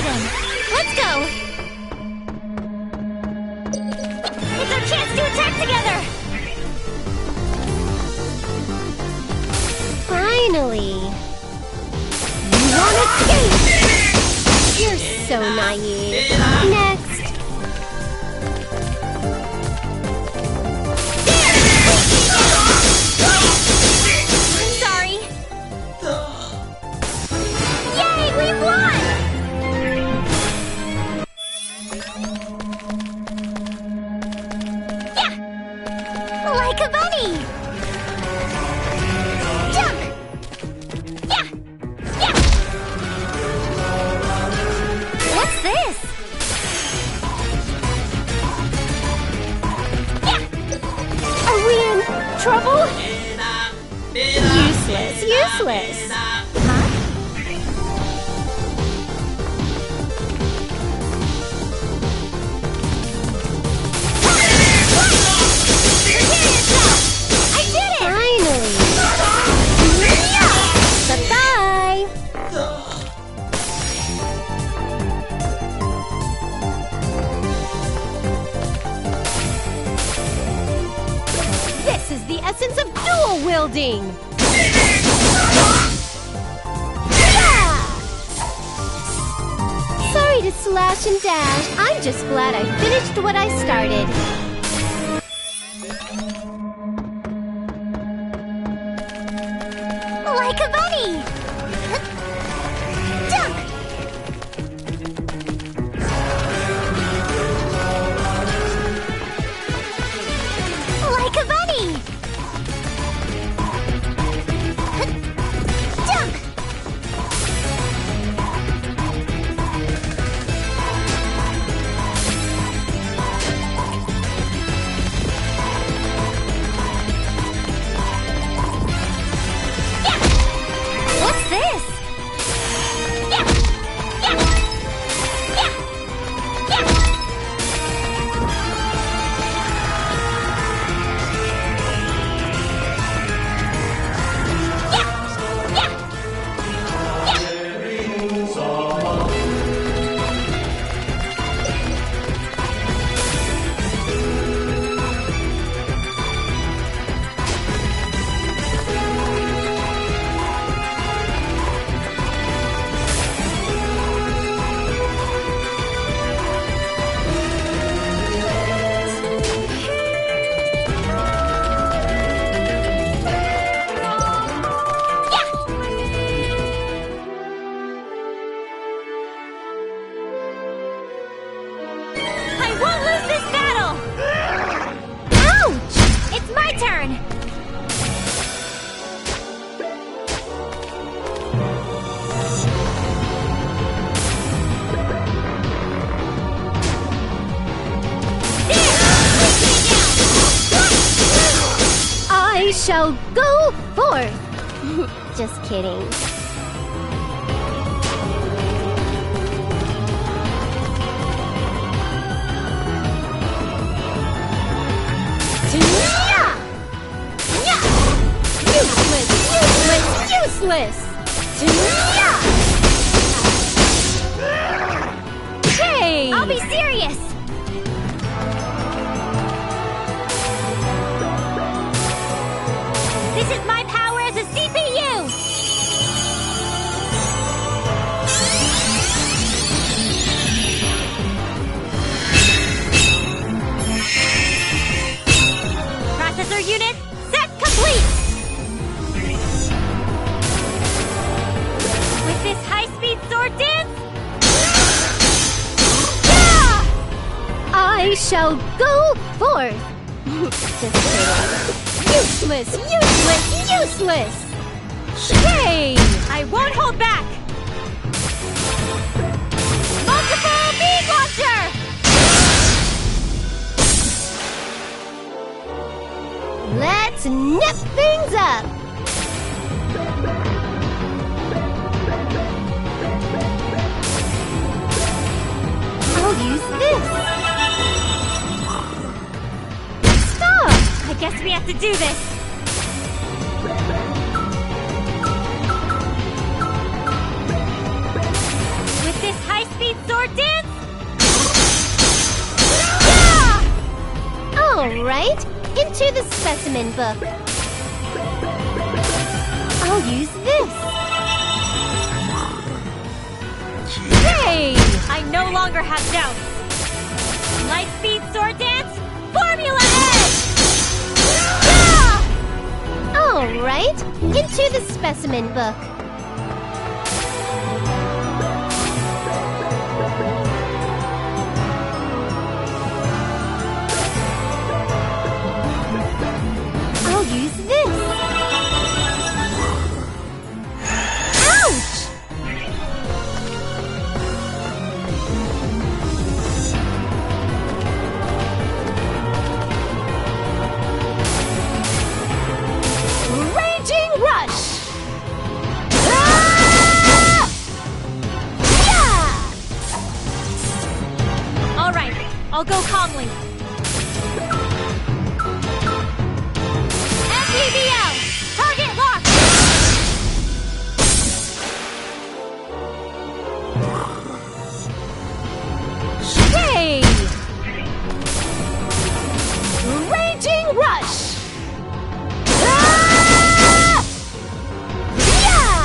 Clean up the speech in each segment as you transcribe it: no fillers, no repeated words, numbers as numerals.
then. Let's go! It's our chance to attack together! Finally! You won't escape! You're so naive. Next! I'm sorry. Yay, we won! Yeah! Like a bunny! Jump! Yeah! Yeah! What's this? Yeah! Are we in trouble? Useless, useless! Huh? I did it! Finally! Bye-bye! This is the essence of dual wielding! Yeah! Sorry to slash and dash. I'm just glad I finished what I started. Like a bunny! Jump! Like a bunny! Jump! What's this? Yeah! Yeah! Yeah! Yeah! Yeah! Yeah! I won't lose this battle! Ouch! It's my turn! I shall go forth! Just kidding. Useless! Useless! Useless! Hey! I'll be serious! This is my power as a CPU! Processor unit set complete! With this high-speed sword dance, yeah! I shall go forth! Just kidding. Useless! Useless! Useless! Hey! I won't hold back! Multiple beam launcher! Let's nip things up! I'll use this! Stop! I guess we have to do this! With this high-speed Into the specimen book. I'll use this. Hey! I no longer have doubts. Lightspeed sword dance, Formula Edge! Yeah! All right, into the specimen book. I'll use this. Ouch! Raging rush! Ah! Yeah! All right, I'll go calmly. MPBL, target locked! Hey! Raging rush! Ah! Yeah!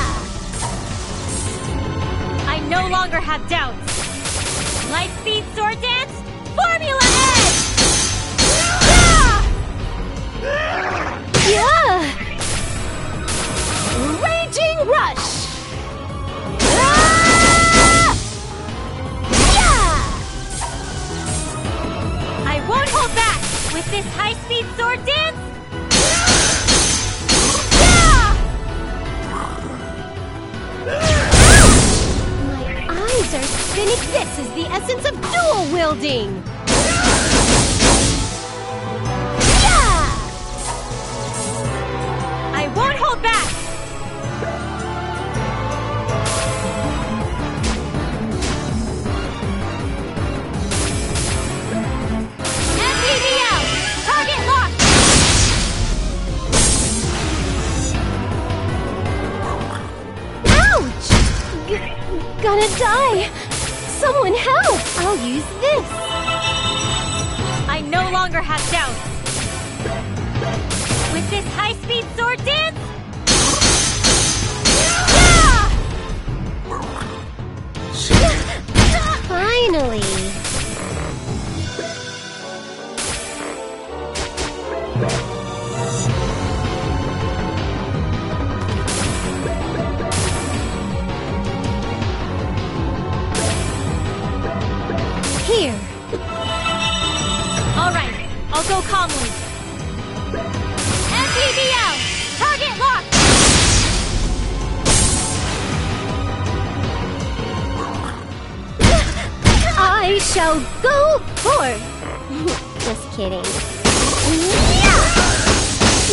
I no longer have doubts. Lightspeed sword dance, Formula Edge! Yeah! Yeah! Raging rush! Ah! Yeah! I won't hold back with this high-speed sword dance. My eyes are spinning. This is the essence of dual wielding. Yeah! I won't hold back. MPBL, target locked. Ouch! Gonna die. Someone help! I'll use this. I no longer have doubts. With this high-speed sword dance. Finally. Here. All right, I'll go calmly. MPBL, target locked. I shall go forth. Just kidding.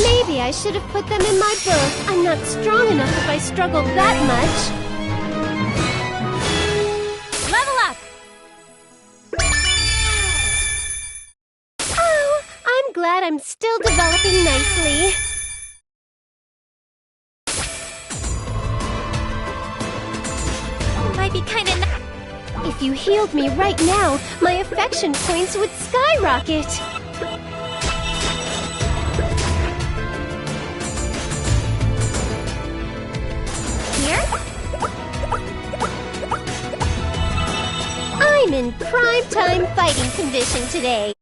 Maybe I should have put them in my book. I'm not strong enough if I struggled that much. Level up. Oh, I'm glad I'm still developing nicely. Might be kind of If you healed me right now, my affection points would skyrocket. here. I'm in prime time fighting condition today.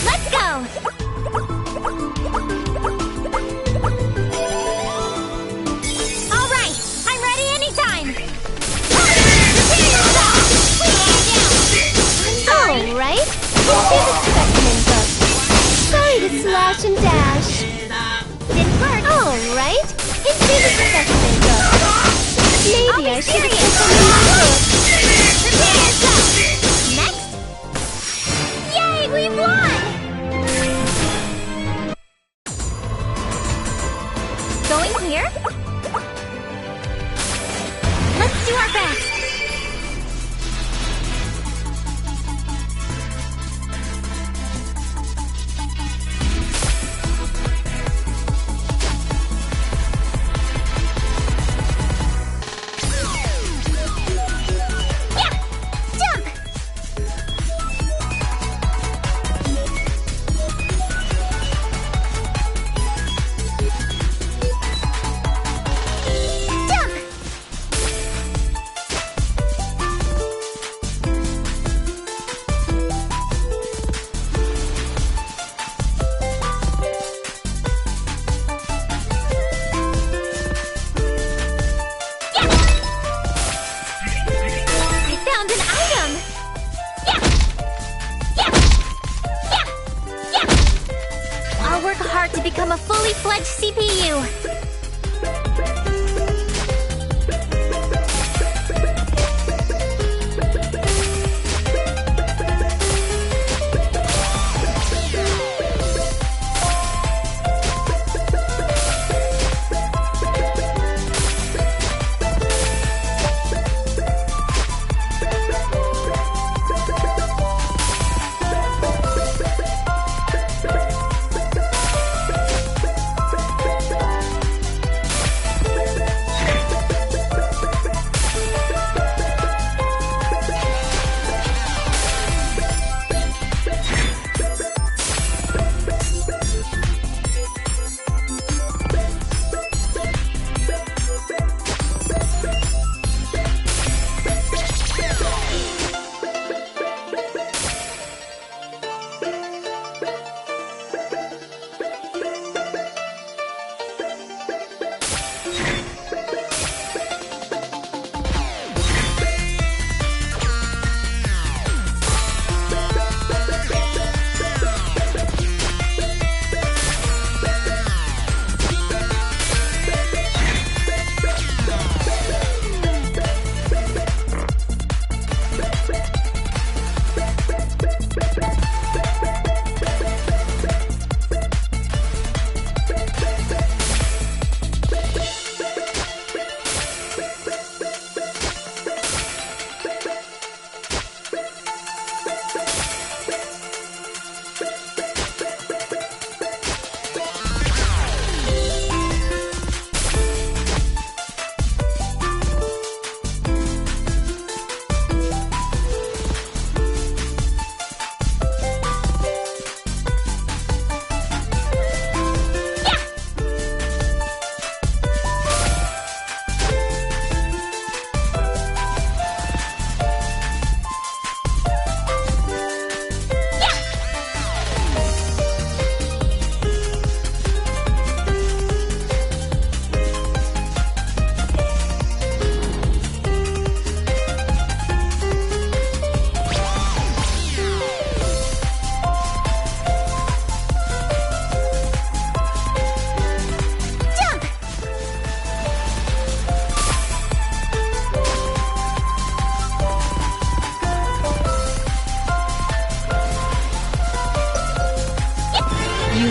Let's go. All right, I'm ready anytime. All right, into the specimen book. Sorry to slash and dash. Didn't work. All right, into the specimen book. Maybe I should have put them in my book. Next. Yay, we won! Going here? Let's do our best.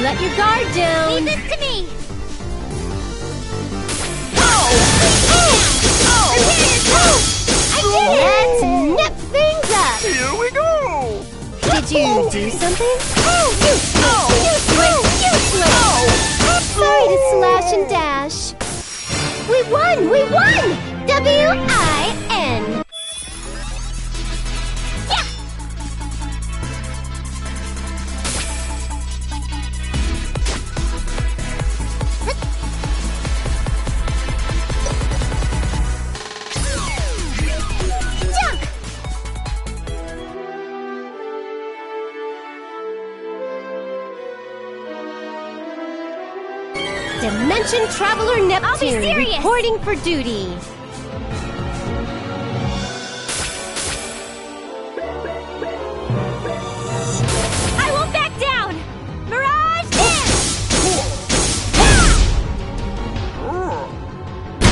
let your guard down. Leave this to me. Let's nip things up. Here we go! Did you do something? Sorry to slash and dash. We won! We won! W-I-N. Dimension Traveler Neptune serious. reporting for duty. I won't back down. Mirage dance.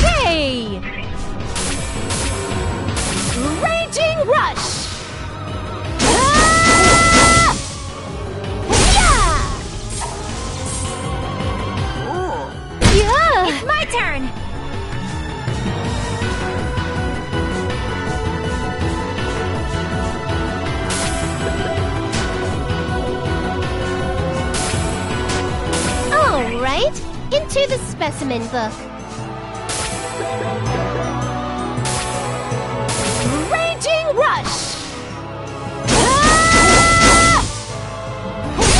Hey! Raging Rush! Ah! Yeah! It's my turn. All right, into the specimen book. Raging Rush! Ah!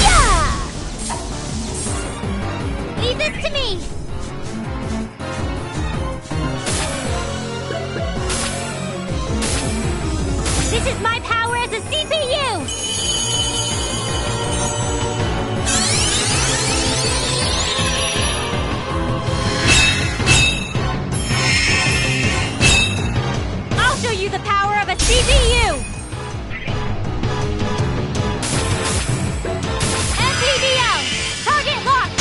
Yeah! Leave this to me. This is my power as a CPU! I'll show you the power of a CPU! MPBL! Target locked!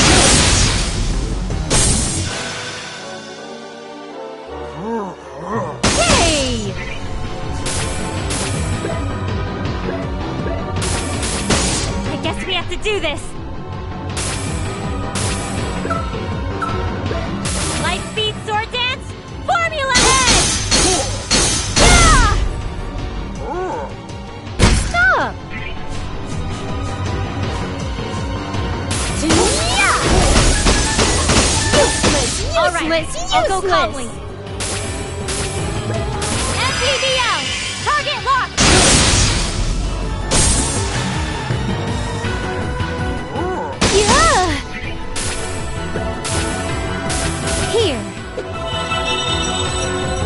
Hey! I guess we have to do this. Lightspeed sword dance, Formula Head! Yeah! Stop! Useless! All right, Useless! I'll go Useless! calmly. MPBL! Target locked! Yeah! Here.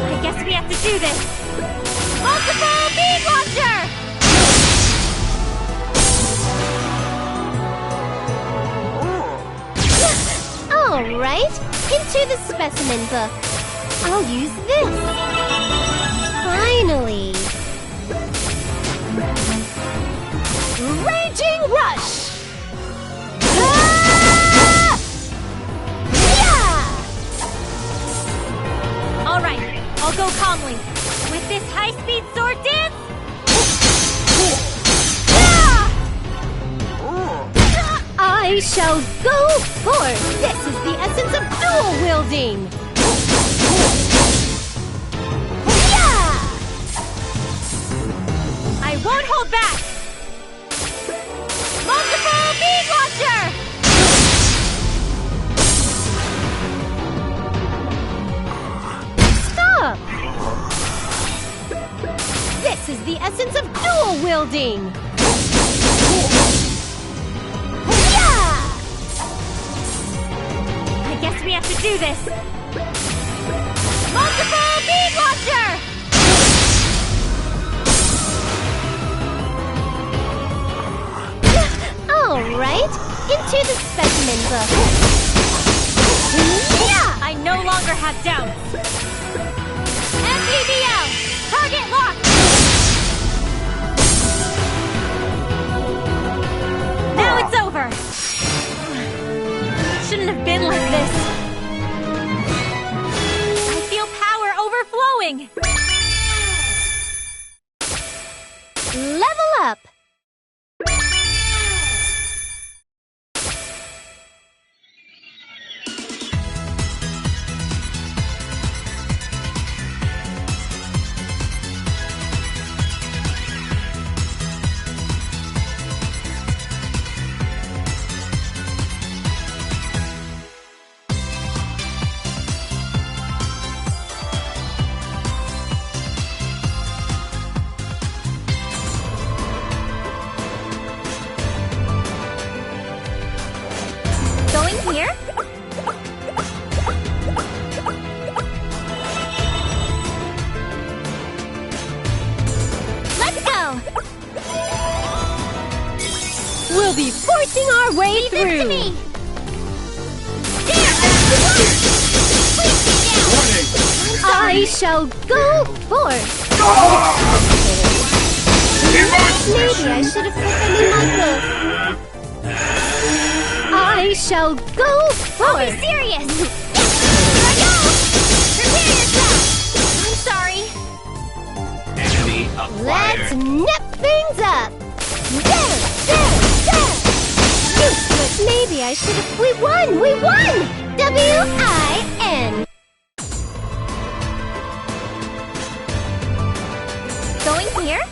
I guess we have to do this. Multiple beam launcher! All right, into the specimen book. I'll use this. Finally. Raging Rush! Ah! Yeah! All right, I'll go calmly. With this high-speed sword dance... I shall go forth. This is the essence of dual wielding. Yeah! I won't hold back! Multiple beam launcher! Stop! This is the essence of dual wielding. Yeah! I guess we have to do this. Multiple beam launcher! All right, into the specimen book. Yeah! I no longer have doubts. MPBL! Target locked! Now it's over! It shouldn't have been like this. I feel power overflowing! Level up! forcing our way Leave this through. to me! There! Please stay down! Warning! I shall go forth. Maybe I should have put them in my book. I shall go I'll be forth. serious! Here I go! Prepare yourself! I'm sorry. Enemy Let's acquired. nip things up. There. Useless. Maybe I should have. We won! We won! W-I-N. Going here?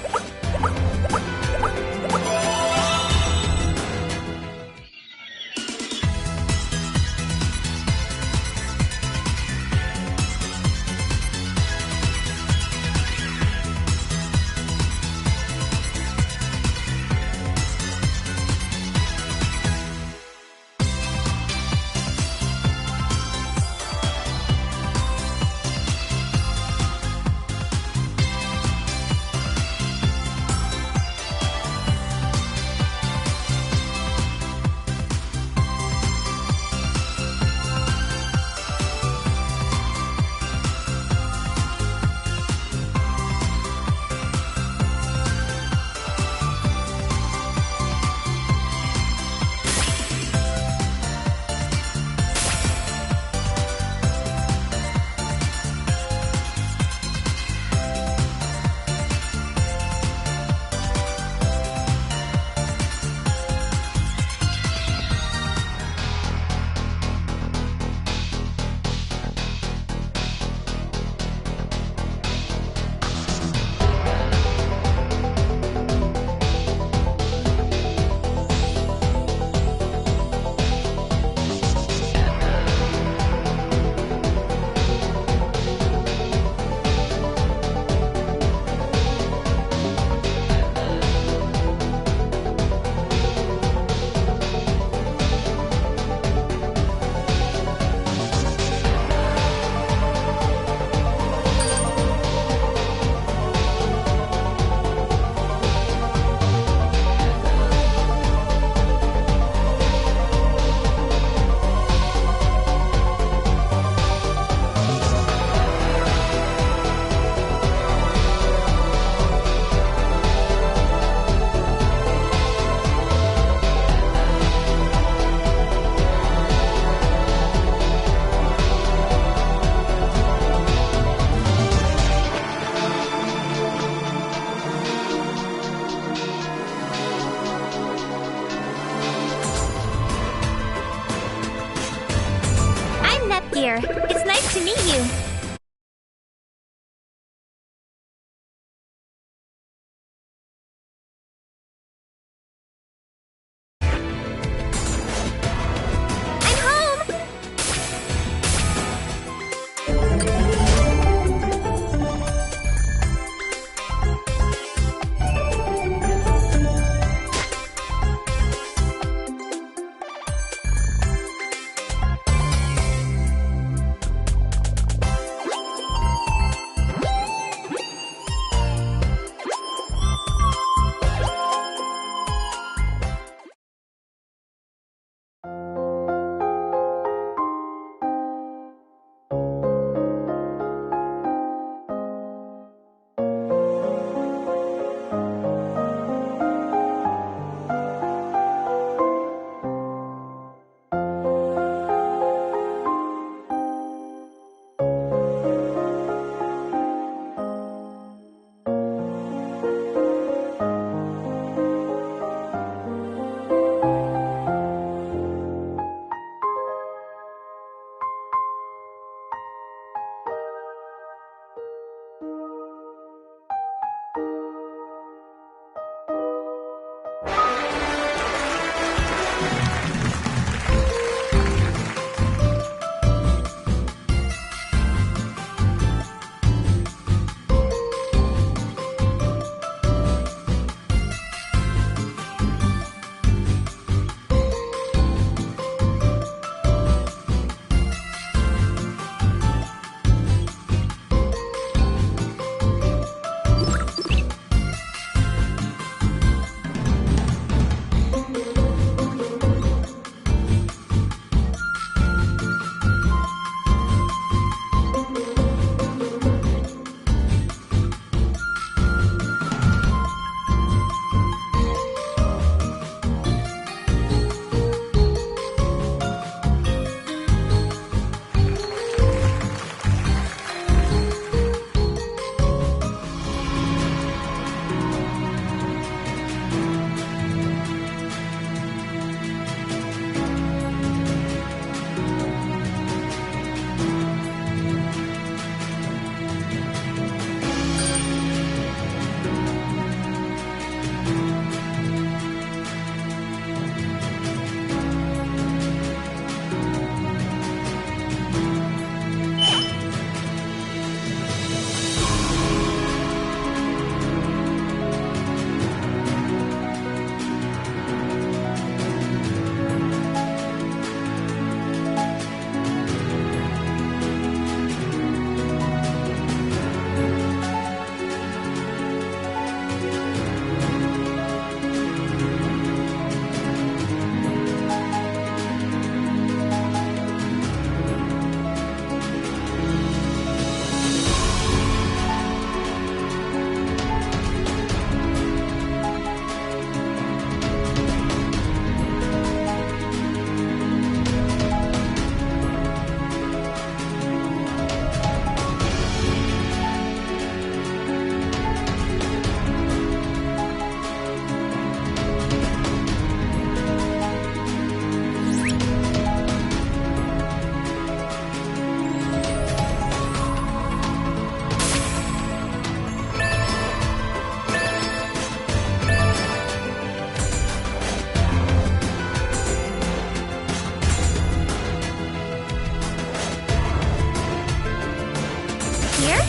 Here?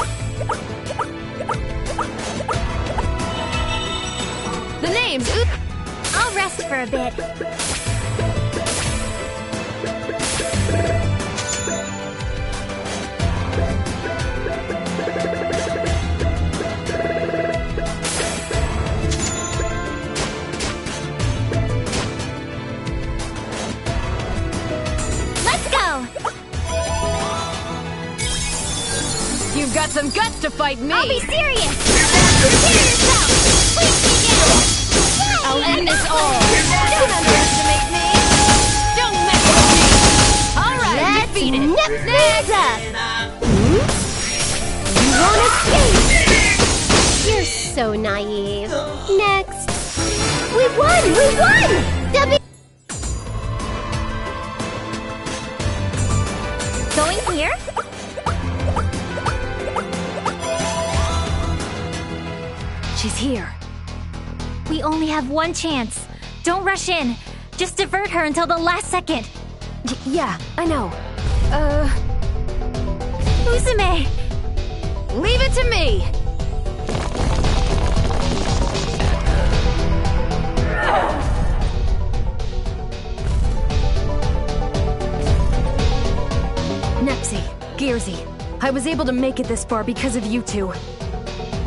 The name's I'll rest for a bit. Let's go! You've got some guts to fight me! I'll be serious! Prepare yourself! Please begin! I'll end this all! Don't underestimate me! Don't mess with me! Alright, defeated! Next up! You won't escape! You're so naive. Next. We won! We won! Going here? She's here. We only have one chance. Don't rush in. Just divert her until the last second. Yeah, I know. Uzume! Leave it to me! Nepsy, Gearsy, I was able to make it this far because of you two.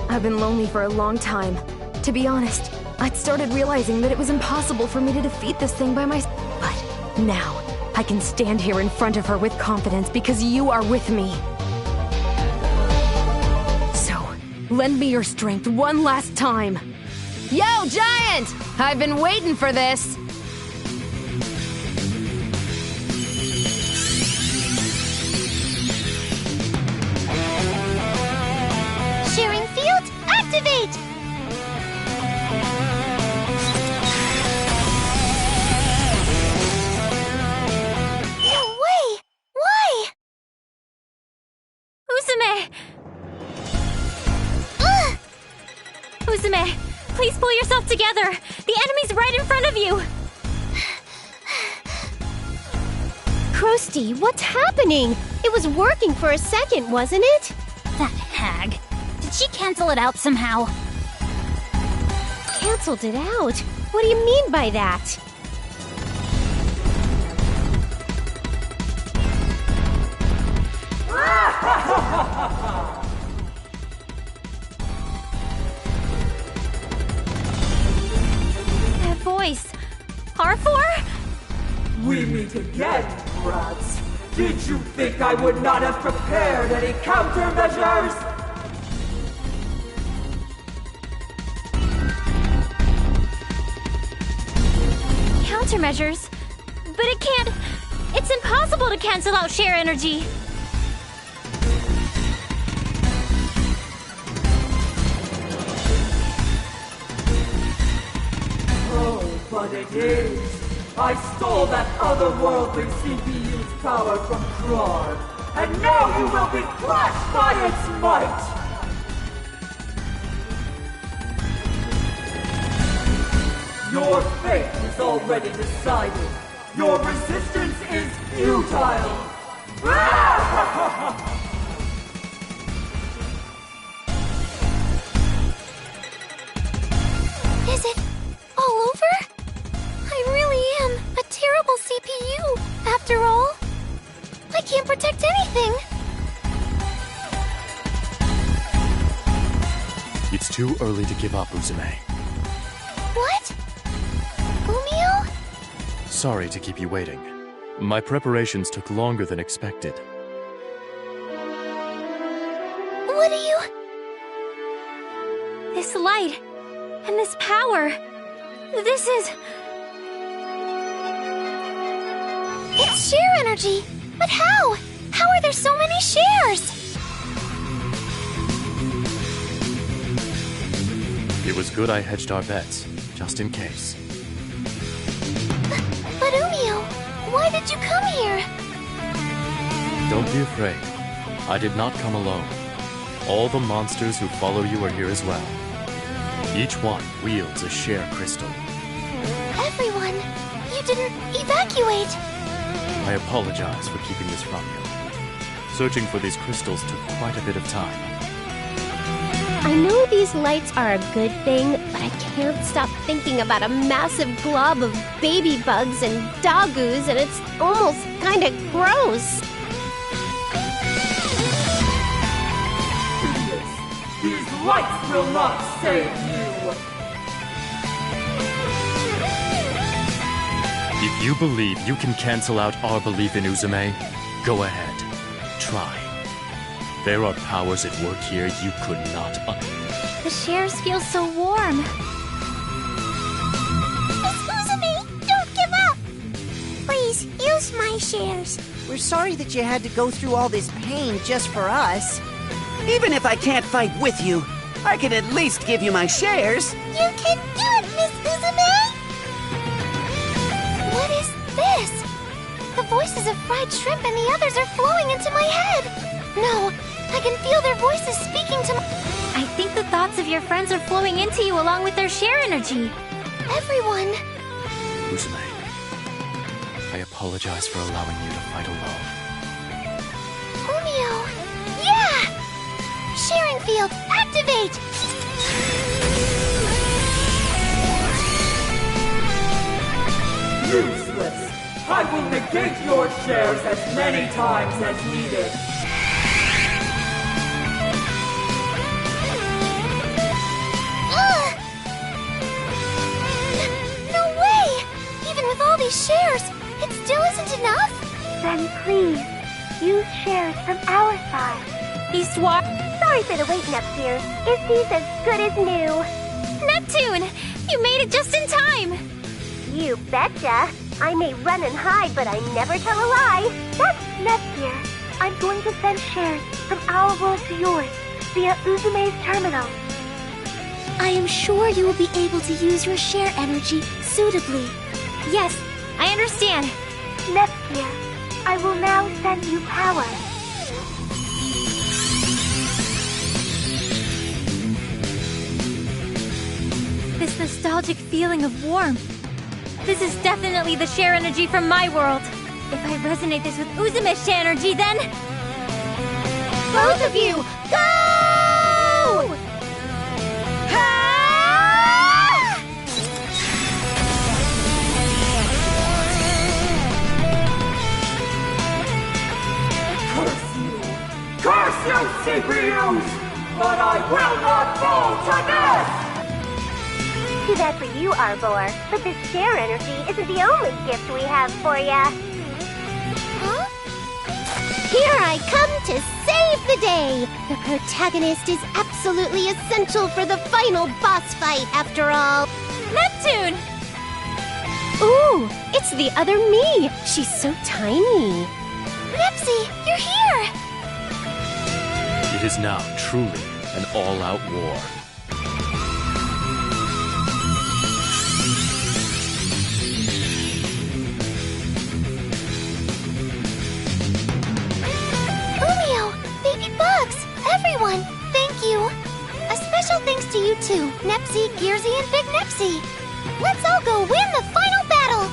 I've been lonely for a long time. To be honest, I'd started realizing that it was impossible for me to defeat this thing by myself. But now, I can stand here in front of her with confidence because you are with me. So, lend me your strength one last time. Yo, Giant! I've been waiting for this! Sharing field, activate! No way! Why? Uzume! Uzume, please pull yourself together! The enemy's right in front of you! Krusty, what's happening? It was working for a second, wasn't it? That hag. Did she cancel it out somehow? Canceled it out? What do you mean by that? That voice. R4? We meet again, brats. Did you think I would not have prepared any countermeasures? Countermeasures? But it can't... It's impossible to cancel out share energy. Oh, but it is. I stole that otherworldly CPU's power from Krar, and now you will be crushed by its might! Your fate is already decided. Your resistance is futile! Is it all over? I really am a terrible CPU, after all. I can't protect anything. It's too early to give up, Uzume. What? Umio? Sorry to keep you waiting. My preparations took longer than expected. What do you... This light, and this power, this is... It's share energy! But how? How are there so many shares? It was good I hedged our bets, just in case. But Umio, why did you come here? Don't be afraid. I did not come alone. All the monsters who follow you are here as well. Each one wields a share crystal. Everyone, you didn't evacuate. I apologize for keeping this from you. Searching for these crystals took quite a bit of time. I know these lights are a good thing, but I can't stop thinking about a massive glob of baby bugs and dogoos, and it's almost kind of gross. These lights will not save you! If you believe you can cancel out our belief in Uzume, go ahead. Try. There are powers at work here you could not The shares feel so warm. Miss Uzume, don't give up! Please, use my shares. We're sorry that you had to go through all this pain just for us. Even if I can't fight with you, I can at least give you my shares. You can do it, Miss Uzume! What is this? The voices of fried shrimp and the others are flowing into my head. No, I can feel their voices speaking to my... I think the thoughts of your friends are flowing into you along with their share energy. Everyone. Uzume, I apologize for allowing you to fight alone. Umio. Yeah! Sharing field, activate! Useless! I will negate your shares as many times as needed. No way! Even with all these shares, it still isn't enough? Then please, use shares from our side. He swapped. Sorry for the wait, Neptune. Izzy's as good as new. Neptune! You made it just in time! You betcha. I may run and hide, but I never tell a lie. That's Neptune. I'm going to send shares from our world to yours via Uzume's terminal. I am sure you will be able to use your share energy suitably. Yes, I understand. Neptune, I will now send you power. This nostalgic feeling of warmth. This is definitely the share energy from my world. If I resonate this with Uzume's share energy, then... Both of you, go! Curse you, CPUs! But I will not fall to this! Too bad for you, Arbor, but this share energy isn't the only gift we have for ya. Huh? Here I come to save the day! The protagonist is absolutely essential for the final boss fight, after all. Neptune! Ooh, it's the other me. She's so tiny. Nepsy, you're here! It is now truly an all-out war. Umio, baby bugs, everyone, thank you. A special thanks to you two, Nepsy, Gearsy, and Big Nepsy. Let's all go win the final battle!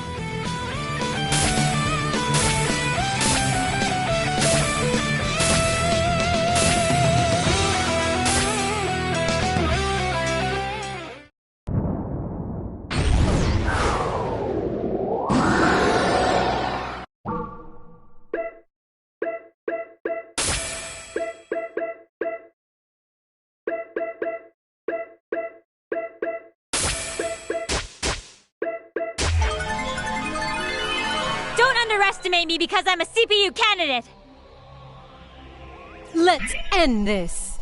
Don't underestimate me because I'm a CPU candidate! Let's end this!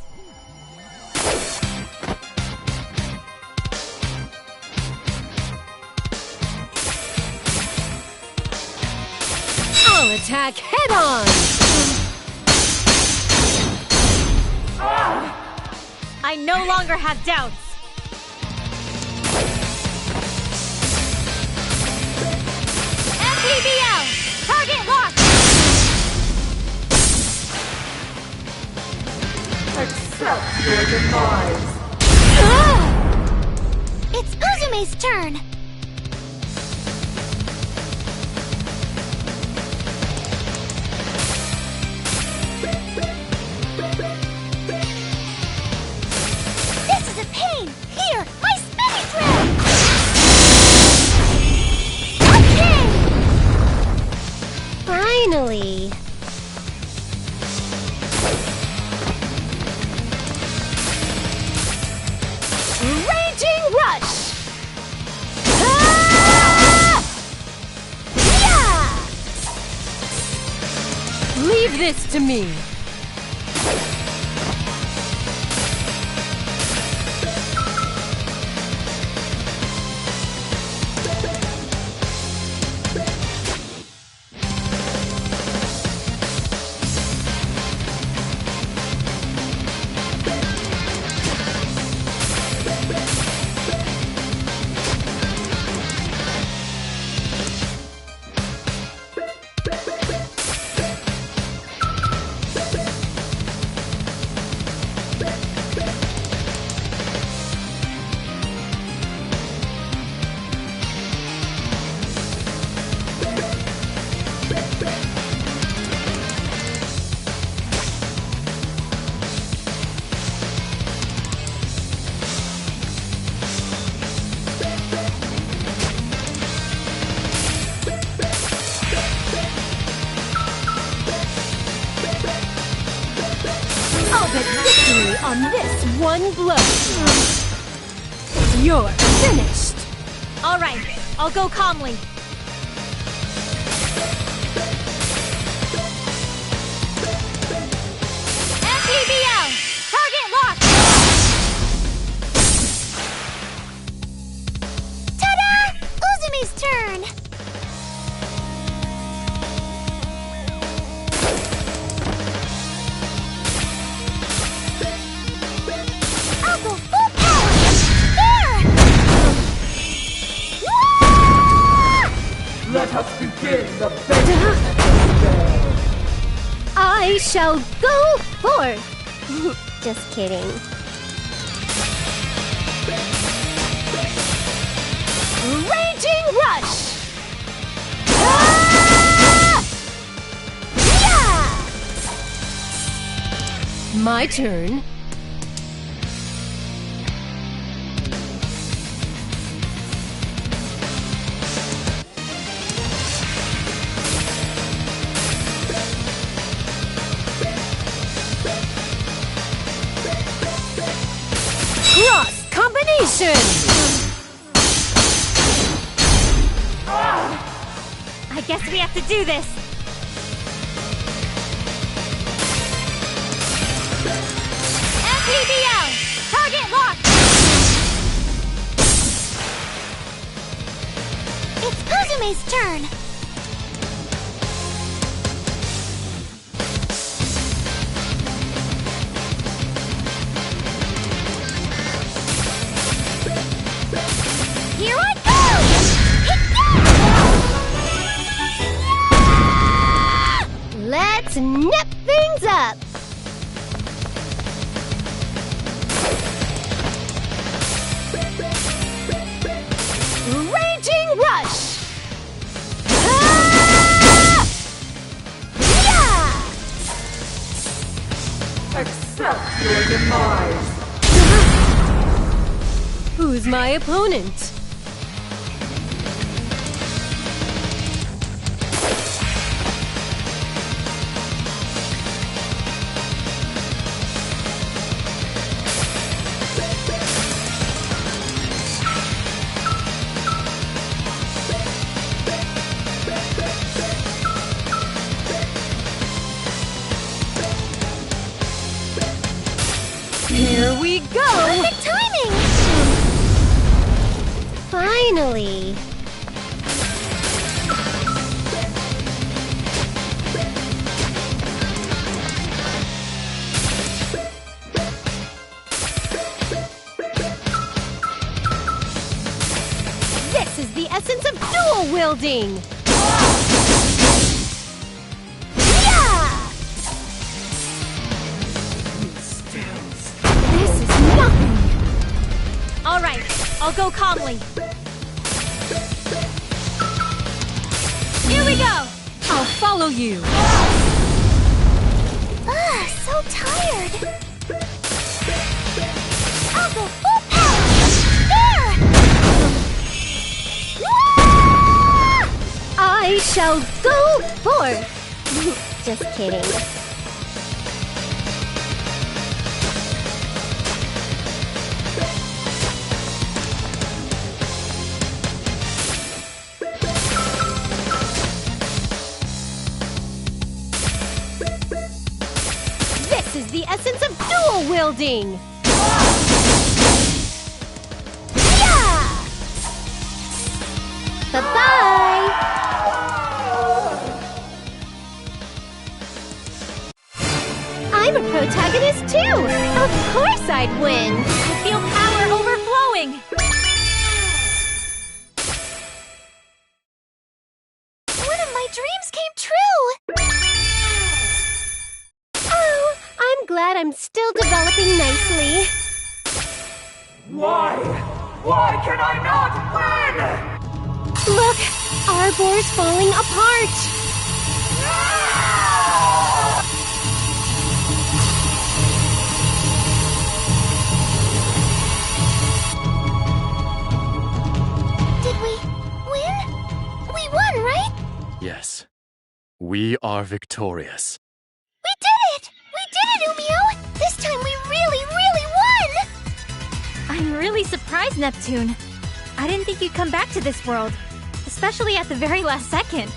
I'll attack head-on! I no longer have doubts! MPBL! Target locked! Accept your demise! It's Uzume's turn! Leave this to me. I'll bet victory on this one blow. You're finished. All right, I'll go calmly. MPBL! Target locked! Ta-da! Uzumi's turn! I'll go full power! There! Let us begin the vengeance spell. I shall go forth. Just kidding. Raging Rush! Ah! Yeah! My turn. Cross combination! I guess we have to do this. MPBL! Target locked! It's Uzume's turn! Here I go! Let's nip things up. Raging Rush! Ah! Yeah! Accept your demise. Who's my opponent? Here we go! Perfect timing! Finally. This is the essence of dual wielding! Yeah! This is nothing! All right, I'll go calmly. Here we go! I'll follow you. Ugh, so tired. I'll go full power! There! I shall go forth. Just kidding. wielding! Bye-bye! I'm a protagonist too! Of course I'd win! I feel power overflowing! One of my dreams came true! Oh, I'm glad I'm still developing nicely. Why? Why can I not win? Look! Arbor's falling apart! Did we win? We won, right? Yes. We are victorious. We did it! We did it, Umio! This time we really, really won! I'm really surprised, Neptune. I didn't think you'd come back to this world, especially at the very last second.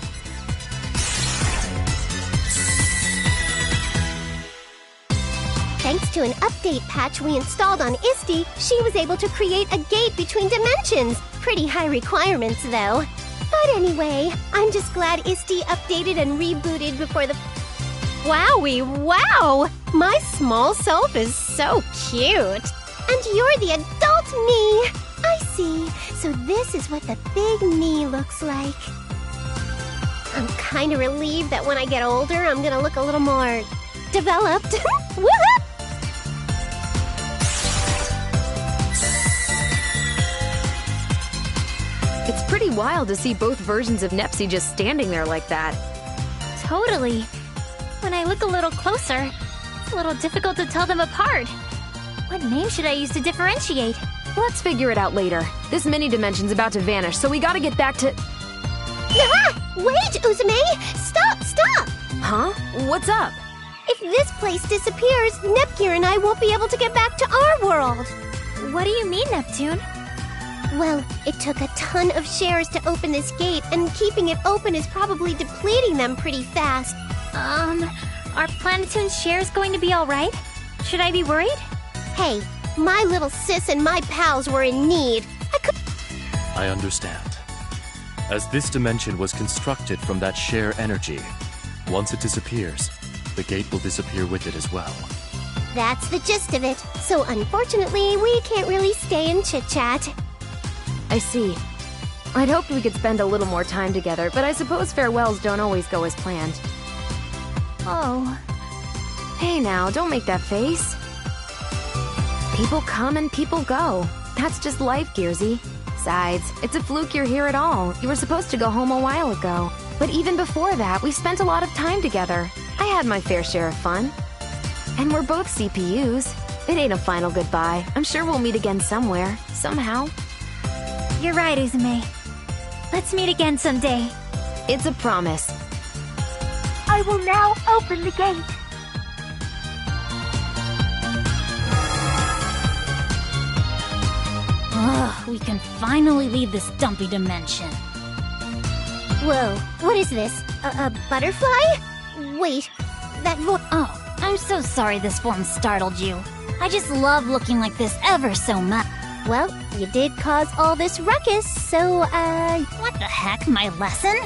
Thanks to an update patch we installed on Isti, she was able to create a gate between dimensions. Pretty high requirements, though. But anyway, I'm just glad Isti updated and rebooted before the... Wowie, wow! My small self is so cute. And you're the adult me. I see. So this is what the big me looks like. I'm kind of relieved that when I get older, I'm gonna look a little more developed. Woohoo! It's pretty wild to see both versions of Nepsi just standing there like that. Totally. When I look a little closer, it's a little difficult to tell them apart. What name should I use to differentiate? Let's figure it out later. This mini-dimension's about to vanish, so we gotta get back to... Ah! Wait, Uzume! Stop, stop! Huh? What's up? If this place disappears, Nepgear and I won't be able to get back to our world. What do you mean, Neptune? Well, it took a ton of shares to open this gate, and keeping it open is probably depleting them pretty fast. Are Planetoon's shares going to be alright? Should I be worried? Hey, my little sis and my pals were in need. I understand. As this dimension was constructed from that share energy, once it disappears, the gate will disappear with it as well. That's the gist of it. So unfortunately, we can't really stay and chit-chat. I see. I'd hoped we could spend a little more time together, but I suppose farewells don't always go as planned. Oh. Hey now, don't make that face. People come and people go. That's just life, Gearsy. Besides, it's a fluke you're here at all. You were supposed to go home a while ago. But even before that, we spent a lot of time together. I had my fair share of fun. And we're both CPUs. It ain't a final goodbye. I'm sure we'll meet again somewhere, somehow. You're right, Uzume. Let's meet again someday. It's a promise. I will now open the gate. Ugh, we can finally leave this dumpy dimension. Whoa, what is this? A butterfly? Wait, that Oh, I'm so sorry this form startled you. I just love looking like this ever so much. Well, you did cause all this ruckus, so, What the heck, my lesson?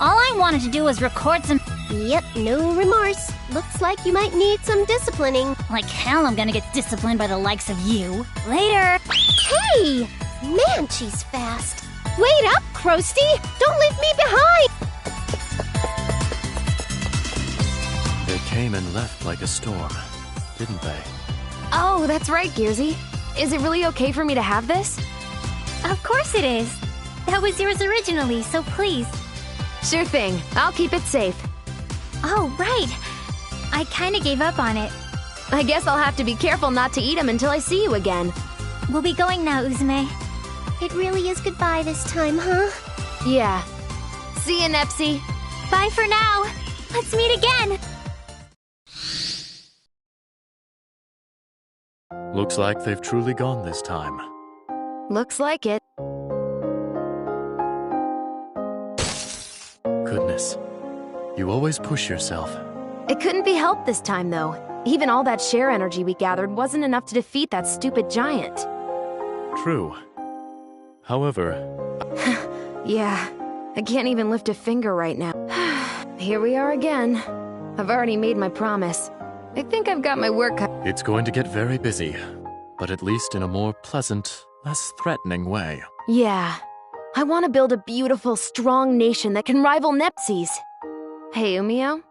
All I wanted to do was record some... Yep, no remorse. Looks like you might need some disciplining. Like hell I'm gonna get disciplined by the likes of you. Later! Hey! Man, she's fast. Wait up, Krusty! Don't leave me behind! They came and left like a storm, didn't they? Oh, that's right, Gearsy. Is it really okay for me to have this? Of course it is. That was yours originally, so please. Sure thing. I'll keep it safe. Oh, right. I kinda gave up on it. I guess I'll have to be careful not to eat them until I see you again. We'll be going now, Uzume. It really is goodbye this time, huh? Yeah. See you, Nepsi. Bye for now. Let's meet again. Looks like they've truly gone this time. Looks like it. Goodness. You always push yourself. It couldn't be helped this time, though. Even all that share energy we gathered wasn't enough to defeat that stupid giant. True. However... Yeah, I can't even lift a finger right now. Here we are again. I've already made my promise. I think I've got my work cut. It's going to get very busy, but at least in a more pleasant, less threatening way. Yeah. I want to build a beautiful, strong nation that can rival Nepsi's. Hey, Umio?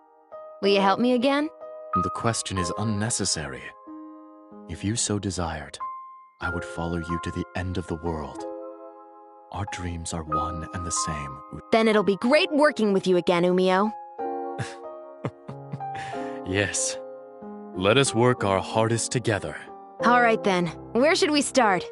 Will you help me again? The question is unnecessary. If you so desired, I would follow you to the end of the world. Our dreams are one and the same. Then it'll be great working with you again, Umio. Yes. Let us work our hardest together. All right then. Where should we start?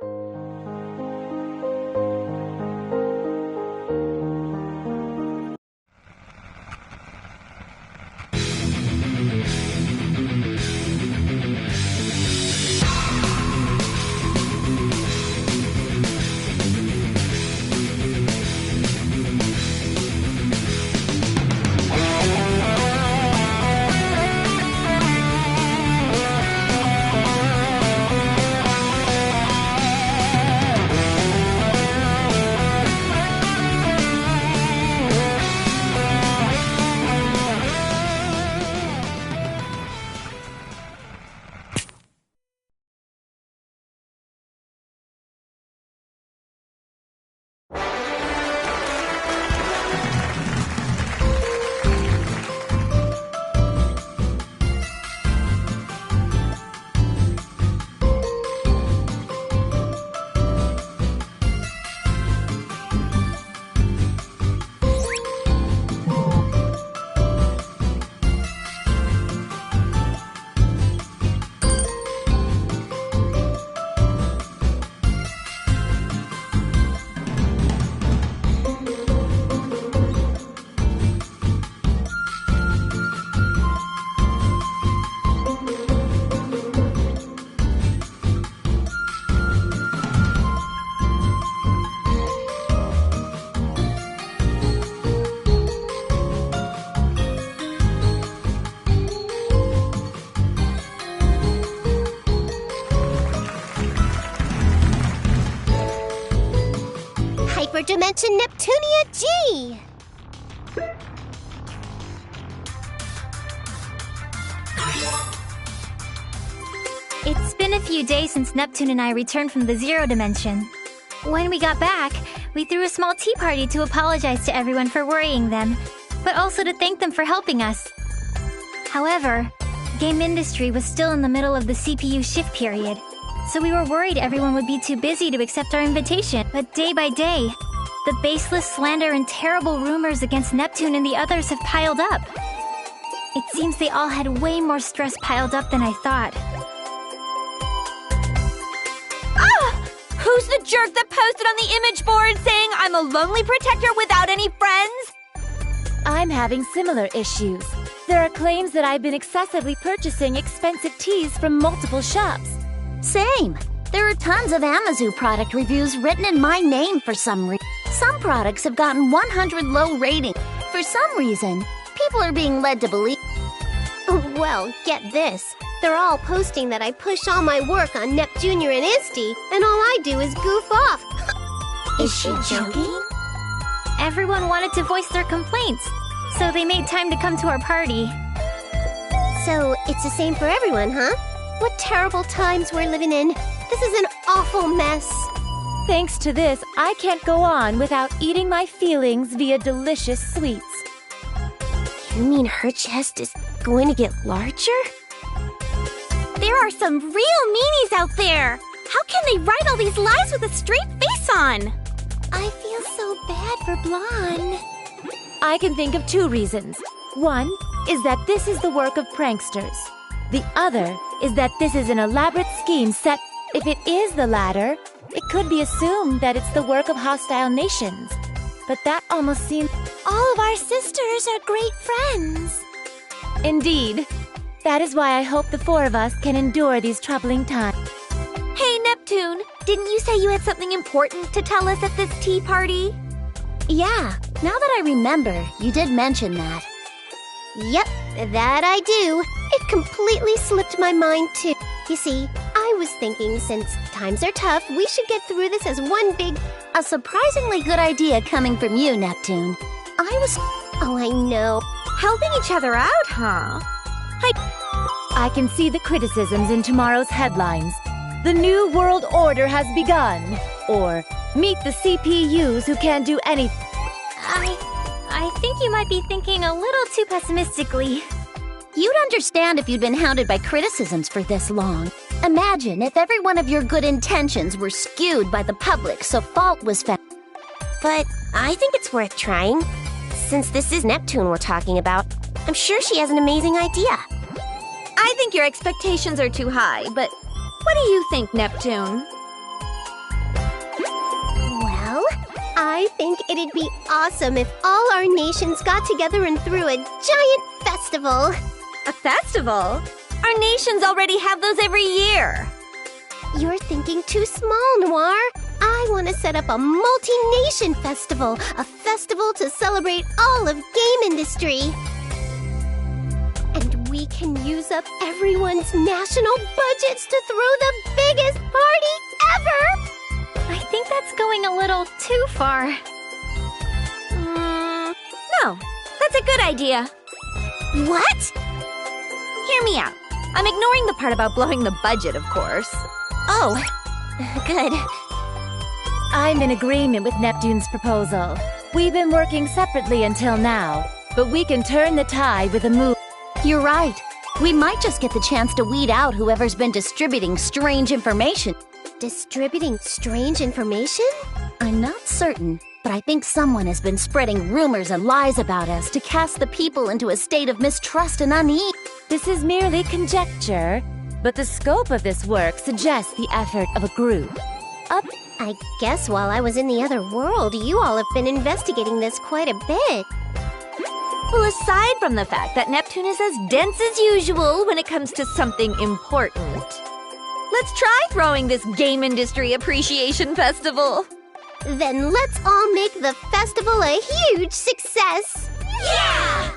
Megadimension Neptune G! It's been a few days since Neptune and I returned from the Zero Dimension. When we got back, we threw a small tea party to apologize to everyone for worrying them, but also to thank them for helping us. However, game industry was still in the middle of the CPU shift period, so we were worried everyone would be too busy to accept our invitation. But day by day, the baseless slander and terrible rumors against Neptune and the others have piled up. It seems they all had way more stress piled up than I thought. Who's the jerk that posted on the image board saying I'm a lonely protector without any friends? I'm having similar issues. There are claims that I've been excessively purchasing expensive teas from multiple shops. Same. There are tons of Amazu product reviews written in my name for some reason. Some products have gotten 100 low rating. For some reason, people are being led to believe. Well, get this. They're all posting that I push all my work on Nep Jr. and Isty, and all I do is goof off. Is she joking? Everyone wanted to voice their complaints, so they made time to come to our party. So, it's the same for everyone, huh? What terrible times we're living in. This is an awful mess. Thanks to this, I can't go on without eating my feelings via delicious sweets. You mean her chest is going to get larger? There are some real meanies out there! How can they write all these lies with a straight face on? I feel so bad for Blonde. I can think of two reasons. One is that this is the work of pranksters. The other is that this is an elaborate scheme set. If it is the latter, it could be assumed that it's the work of hostile nations. But that almost seems... All of our sisters are great friends. Indeed. That is why I hope the four of us can endure these troubling times. Hey, Neptune, didn't you say you had something important to tell us at this tea party? Yeah, now that I remember, you did mention that. Yep, that I do. It completely slipped my mind, too. You see, I was thinking since times are tough, we should get through this as one big... A surprisingly good idea coming from you, Neptune. Oh, I know. Helping each other out, huh? I can see the criticisms in tomorrow's headlines. The New World Order has begun. Or, meet the CPUs who can't do anything. I think you might be thinking a little too pessimistically. You'd understand if you'd been hounded by criticisms for this long. Imagine if every one of your good intentions were skewed by the public so fault was found. But I think it's worth trying. Since this is Neptune we're talking about, I'm sure she has an amazing idea. I think your expectations are too high, but what do you think, Neptune? Well, I think it'd be awesome if all our nations got together and threw a giant festival. A festival? Our nations already have those every year. You're thinking too small, Noir. I want to set up a multi-nation festival. A festival to celebrate all of game industry. And we can use up everyone's national budgets to throw the biggest party ever! I think that's going a little too far. No, that's a good idea. What? Hear me out. I'm ignoring the part about blowing the budget, of course. Oh, good. I'm in agreement with Neptune's proposal. We've been working separately until now, but we can turn the tide with a move. You're right. We might just get the chance to weed out whoever's been distributing strange information. Distributing strange information? I'm not certain, but I think someone has been spreading rumors and lies about us to cast the people into a state of mistrust and unease. This is merely conjecture, but the scope of this work suggests the effort of a group. I guess while I was in the other world, you all have been investigating this quite a bit. Well, aside from the fact that Neptune is as dense as usual when it comes to something important, let's try throwing this Game Industry Appreciation Festival. Then let's all make the festival a huge success! Yeah!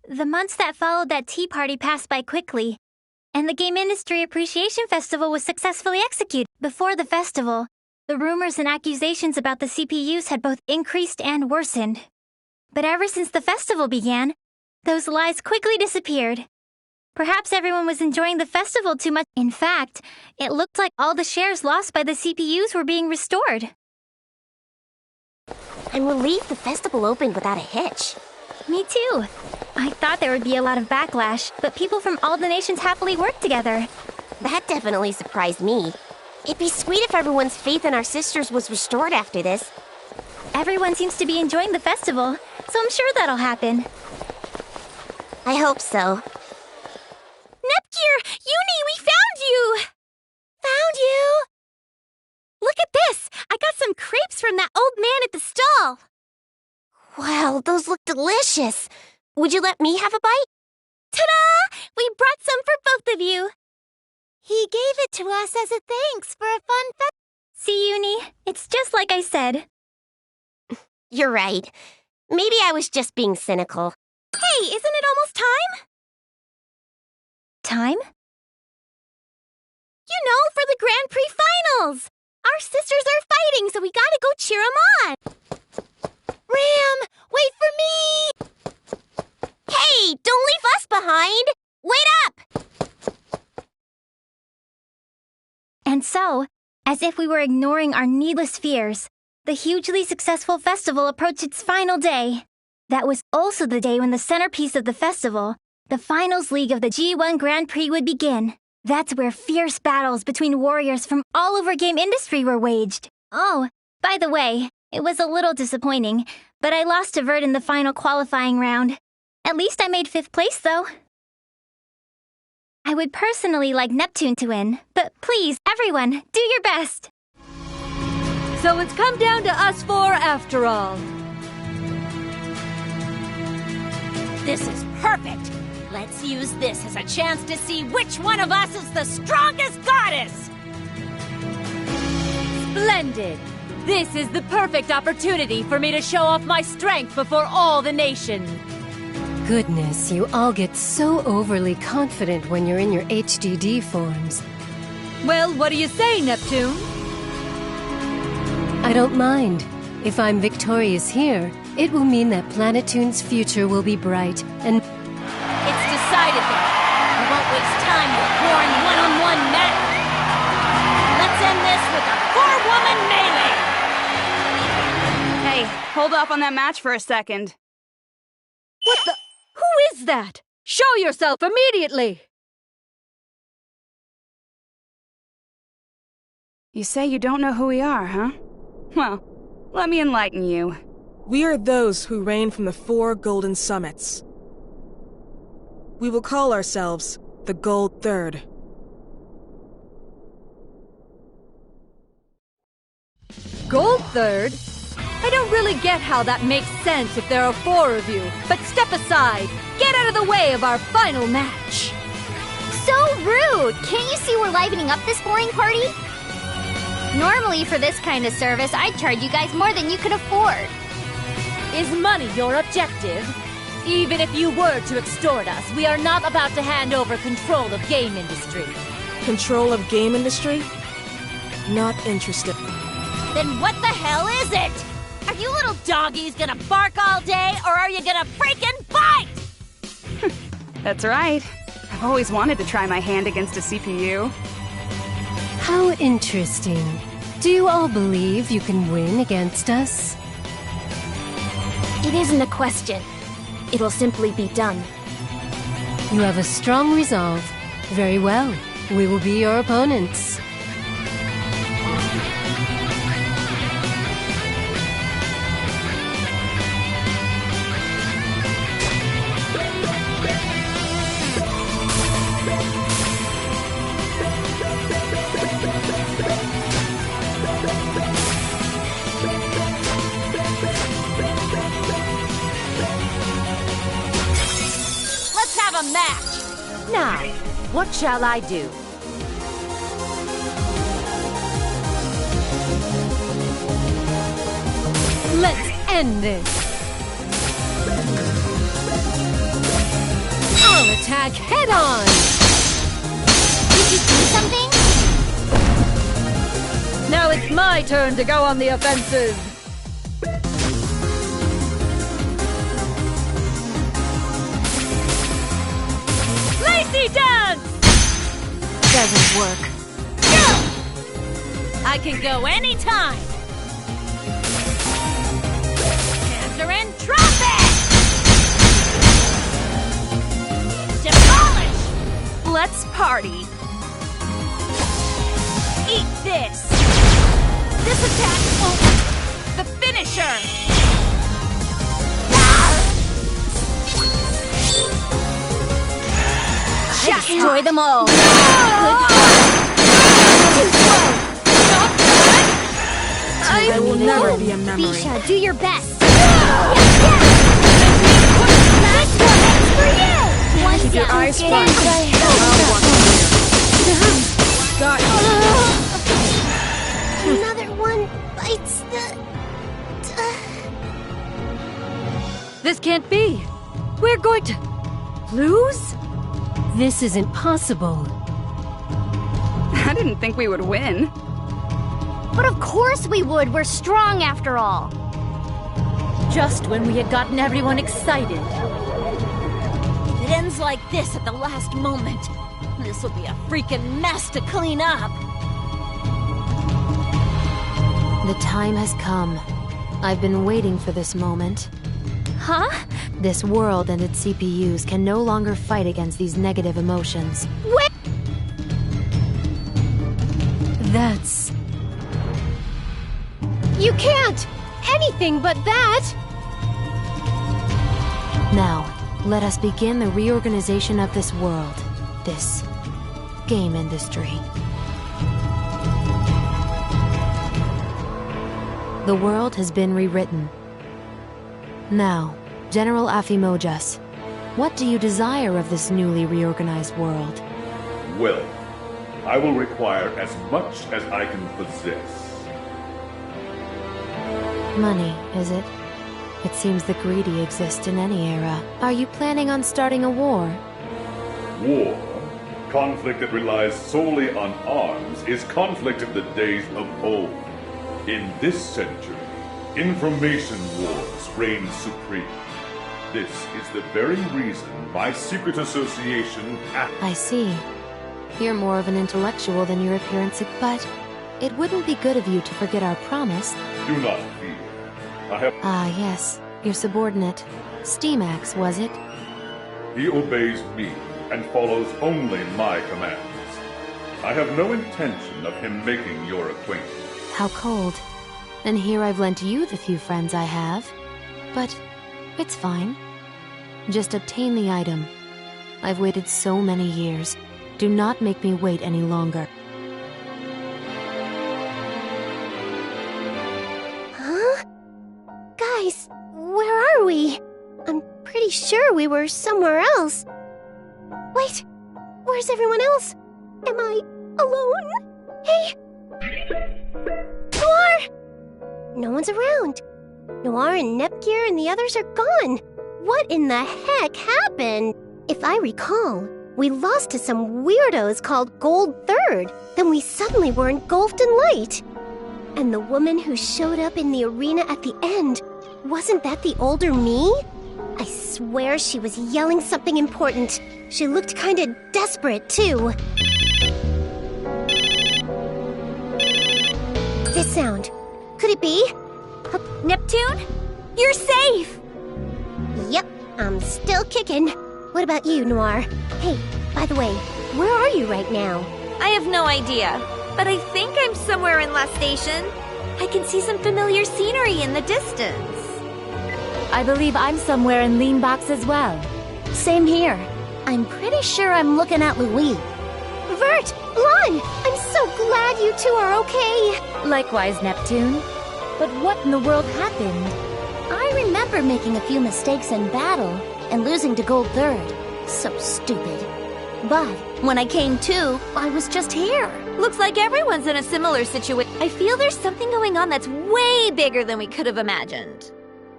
The months that followed that tea party passed by quickly, and the Game Industry Appreciation Festival was successfully executed. Before the festival, the rumors and accusations about the CPUs had both increased and worsened. But ever since the festival began, those lies quickly disappeared. Perhaps everyone was enjoying the festival too much. In fact, it looked like all the shares lost by the CPUs were being restored. I'm relieved the festival opened without a hitch. Me too. I thought there would be a lot of backlash, but people from all the nations happily worked together. That definitely surprised me. It'd be sweet if everyone's faith in our sisters was restored after this. Everyone seems to be enjoying the festival, so I'm sure that'll happen. I hope so. Nepgear! Uni, we found you! Found you? Look at this! I got some crepes from that old man at the stall. Wow, those look delicious. Would you let me have a bite? Ta-da! We brought some for both of you. He gave it to us as a thanks for a fun fest. See, Uni? It's just like I said. You're right. Maybe I was just being cynical. Hey, isn't it almost time? Time? You know, for the Grand Prix finals. Our sisters are fighting, so we gotta go cheer them on. Ram, wait for me! Hey, don't leave us behind! Wait up! And so, as if we were ignoring our needless fears, the hugely successful festival approached its final day. That was also the day when the centerpiece of the festival, the Finals League of the G1 Grand Prix, would begin. That's where fierce battles between warriors from all over game industry were waged. Oh, by the way, it was a little disappointing, but I lost to Vert in the final qualifying round. At least I made 5th place, though. I would personally like Neptune to win, but please, everyone, do your best. So it's come down to us four after all. This is perfect! Let's use this as a chance to see which one of us is the strongest goddess! Splendid! This is the perfect opportunity for me to show off my strength before all the nation. Goodness, you all get so overly confident when you're in your HDD forms. Well, what do you say, Neptune? I don't mind. If I'm victorious here, it will mean that Planetoon's future will be bright, and... It's decided then. I won't waste time with boring one-on-one match. Let's end this with a 4-woman melee! Hey, hold off on that match for a second. What the... Who is that? Show yourself immediately! You say you don't know who we are, huh? Well, let me enlighten you. We are those who reign from the 4 golden summits. We will call ourselves the Gold Third. Gold Third? I don't really get how that makes sense if there are 4 of you, but step aside. Get out of the way of our final match. So rude! Can't you see we're livening up this boring party? Normally, for this kind of service, I'd charge you guys more than you could afford. Is money your objective? Even if you were to extort us, we are not about to hand over control of game industry. Control of game industry? Not interested. Then what the hell is it? Are you little doggies gonna bark all day, or are you gonna freaking bite? That's right. I've always wanted to try my hand against a CPU. How interesting. Do you all believe you can win against us? It isn't a question. It'll simply be done. You have a strong resolve. Very well. We will be your opponents. A match. Now, what shall I do? Let's end this. I'll attack head on. Did you see something? Now it's my turn to go on the offensive. Dance! Doesn't work. Go! I can go anytime! Catherine, drop it! Demolish! Let's party! Eat this! This attack won't... The finisher! Destroy them all. I will never be a memory. Bisha, do your best. Keep your eyes front. Got you. Another one bites the... This can't be. We're going to... lose? This isn't possible. I didn't think we would win. But of course we would! We're strong after all! Just when we had gotten everyone excited. If it ends like this at the last moment, this will be a freaking mess to clean up. The time has come. I've been waiting for this moment. Huh? This world and its CPUs can no longer fight against these negative emotions. Wait! That's... You can't! Anything but that! Now, let us begin the reorganization of this world. This game industry. The world has been rewritten. Now, General Afimojas, what do you desire of this newly reorganized world? Wealth. I will require as much as I can possess. Money, is it? It seems the greedy exist in any era. Are you planning on starting a war? War? Conflict that relies solely on arms is conflict of the days of old. In this century, information wars reign supreme. This is the very reason my secret association... I see. You're more of an intellectual than your appearance, but it wouldn't be good of you to forget our promise. Do not fear. I have... Ah, yes. Your subordinate. Steamax, was it? He obeys me and follows only my commands. I have no intention of him making your acquaintance. How cold. And here I've lent you the few friends I have. But it's fine. Just obtain the item. I've waited so many years. Do not make me wait any longer. Huh? Guys, where are we? I'm pretty sure we were somewhere else. Wait, where's everyone else? Am I alone? Hey! Noir! No one's around. Noir and Nepgear and the others are gone. What in the heck happened? If I recall, we lost to some weirdos called Gold Third. Then we suddenly were engulfed in light. And the woman who showed up in the arena at the end, wasn't that the older me? I swear she was yelling something important. She looked kinda desperate, too. This sound. Could it be? Neptune? You're safe! Yep, I'm still kicking. What about you, Noir? Hey, by the way, where are you right now? I have no idea, but I think I'm somewhere in La Station. I can see some familiar scenery in the distance. I believe I'm somewhere in Leanbox as well. Same here. I'm pretty sure I'm looking at Louis. Vert! Lon! I'm so glad you two are okay! Likewise, Neptune. But what in the world happened? I remember making a few mistakes in battle and losing to Gold Third. So stupid. But when I came to, I was just here. Looks like everyone's in a similar situation. I feel there's something going on that's way bigger than we could have imagined.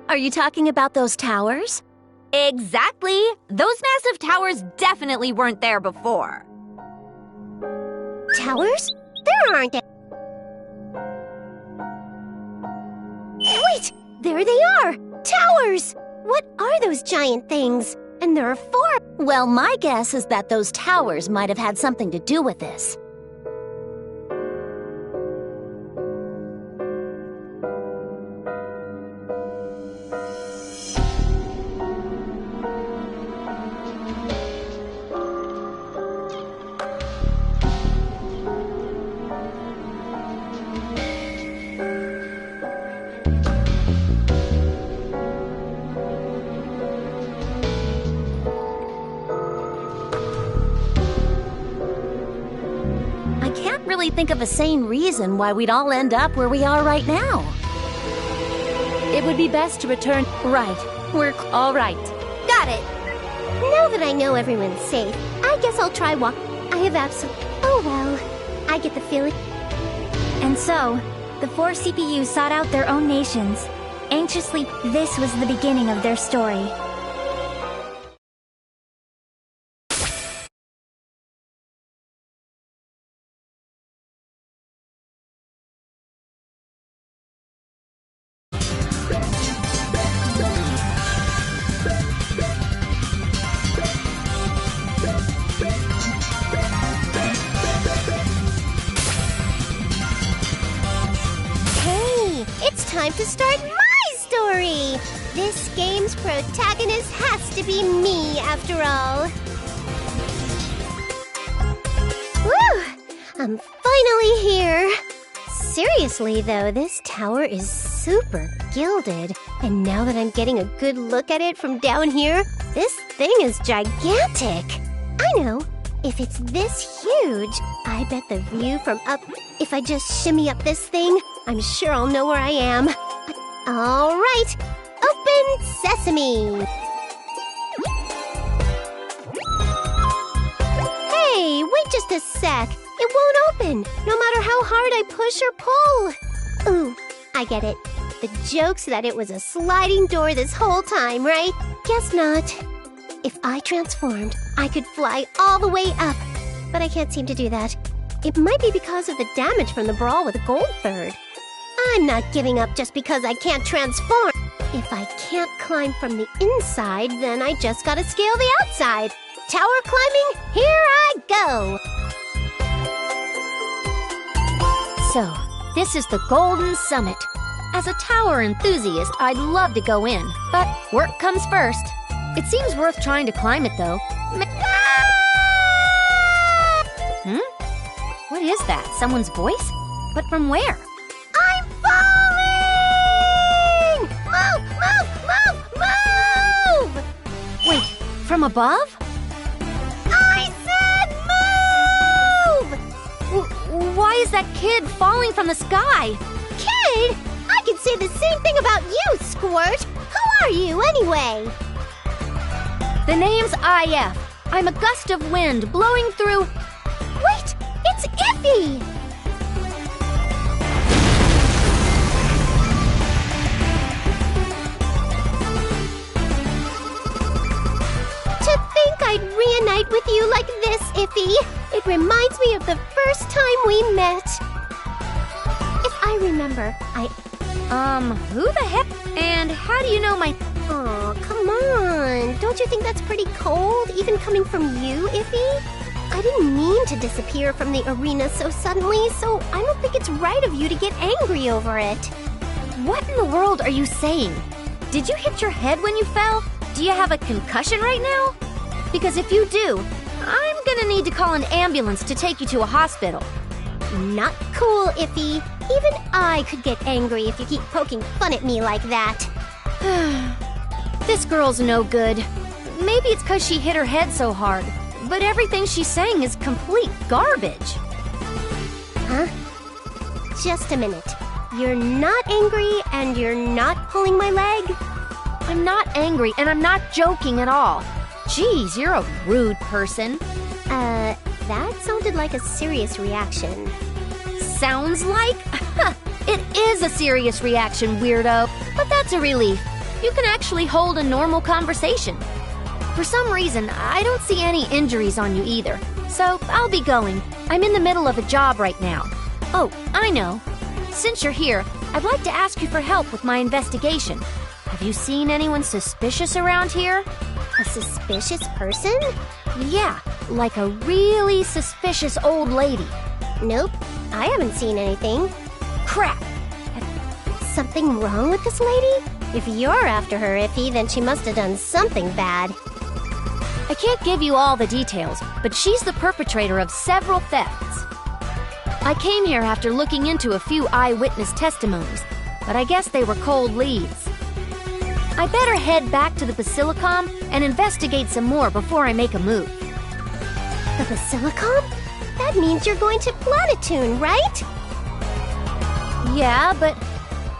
Are you talking about those towers? Exactly! Those massive towers definitely weren't there before. Towers? There aren't any. Wait! There they are! Towers! What are those giant things? And there are 4. Well, my guess is that those towers might have had something to do with this. Really think of a sane reason why we'd all end up where we are right now. It would be best to return. Right. We're all right. Got it. Now that I know everyone's safe, I guess I'll try walk. I have Oh well, I get the feeling. And so, the 4 CPUs sought out their own nations. Anxiously, this was the beginning of their story. to start my story! This game's protagonist has to be me, after all. Whew! I'm finally here! Seriously, though, this tower is super gilded. And now that I'm getting a good look at it from down here, this thing is gigantic! I know! If it's this huge, I bet the view from up... If I just shimmy up this thing, I'm sure I'll know where I am. All right, open sesame! Hey, wait just a sec. It won't open, no matter how hard I push or pull. Ooh, I get it. The joke's that it was a sliding door this whole time, right? Guess not. If I transformed, I could fly all the way up. But I can't seem to do that. It might be because of the damage from the brawl with Gold Third. I'm not giving up just because I can't transform. If I can't climb from the inside, then I just gotta scale the outside. Tower climbing, here I go! So, this is the Golden Summit. As a tower enthusiast, I'd love to go in, but work comes first. It seems worth trying to climb it, though. What is that? Someone's voice? But from where? I'm falling! Move! Move! Move! Move! Wait, from above? I said move! Why is that kid falling from the sky? Kid? I can say the same thing about you, Squirt! Who are you, anyway? The name's IF. I'm a gust of wind blowing through... Wait! It's Iffy! To think I'd reunite with you like this, Iffy. It reminds me of the first time we met. If I remember, who the heck? And how do you know my... Aw, come on. Don't you think that's pretty cold, even coming from you, Iffy? I didn't mean to disappear from the arena so suddenly, so I don't think it's right of you to get angry over it. What in the world are you saying? Did you hit your head when you fell? Do you have a concussion right now? Because if you do, I'm gonna need to call an ambulance to take you to a hospital. Not cool, Iffy. Even I could get angry if you keep poking fun at me like that. This girl's no good. Maybe it's because she hit her head so hard, but everything she's saying is complete garbage. Huh? Just a minute. You're not angry and you're not pulling my leg? I'm not angry and I'm not joking at all. Jeez, you're a rude person. That sounded like a serious reaction. Sounds like? It is a serious reaction, weirdo. But that's a relief. You can actually hold a normal conversation. For some reason, I don't see any injuries on you either. So, I'll be going. I'm in the middle of a job right now. Oh, I know. Since you're here, I'd like to ask you for help with my investigation. Have you seen anyone suspicious around here? A suspicious person? Yeah, like a really suspicious old lady. Nope, I haven't seen anything. Crap! Something wrong with this lady? If you're after her, Iffy, then she must have done something bad. I can't give you all the details, but she's the perpetrator of several thefts. I came here after looking into a few eyewitness testimonies, but I guess they were cold leads. I better head back to the Basilicom and investigate some more before I make a move. The Basilicom? That means you're going to Planetoon, right? Yeah, but,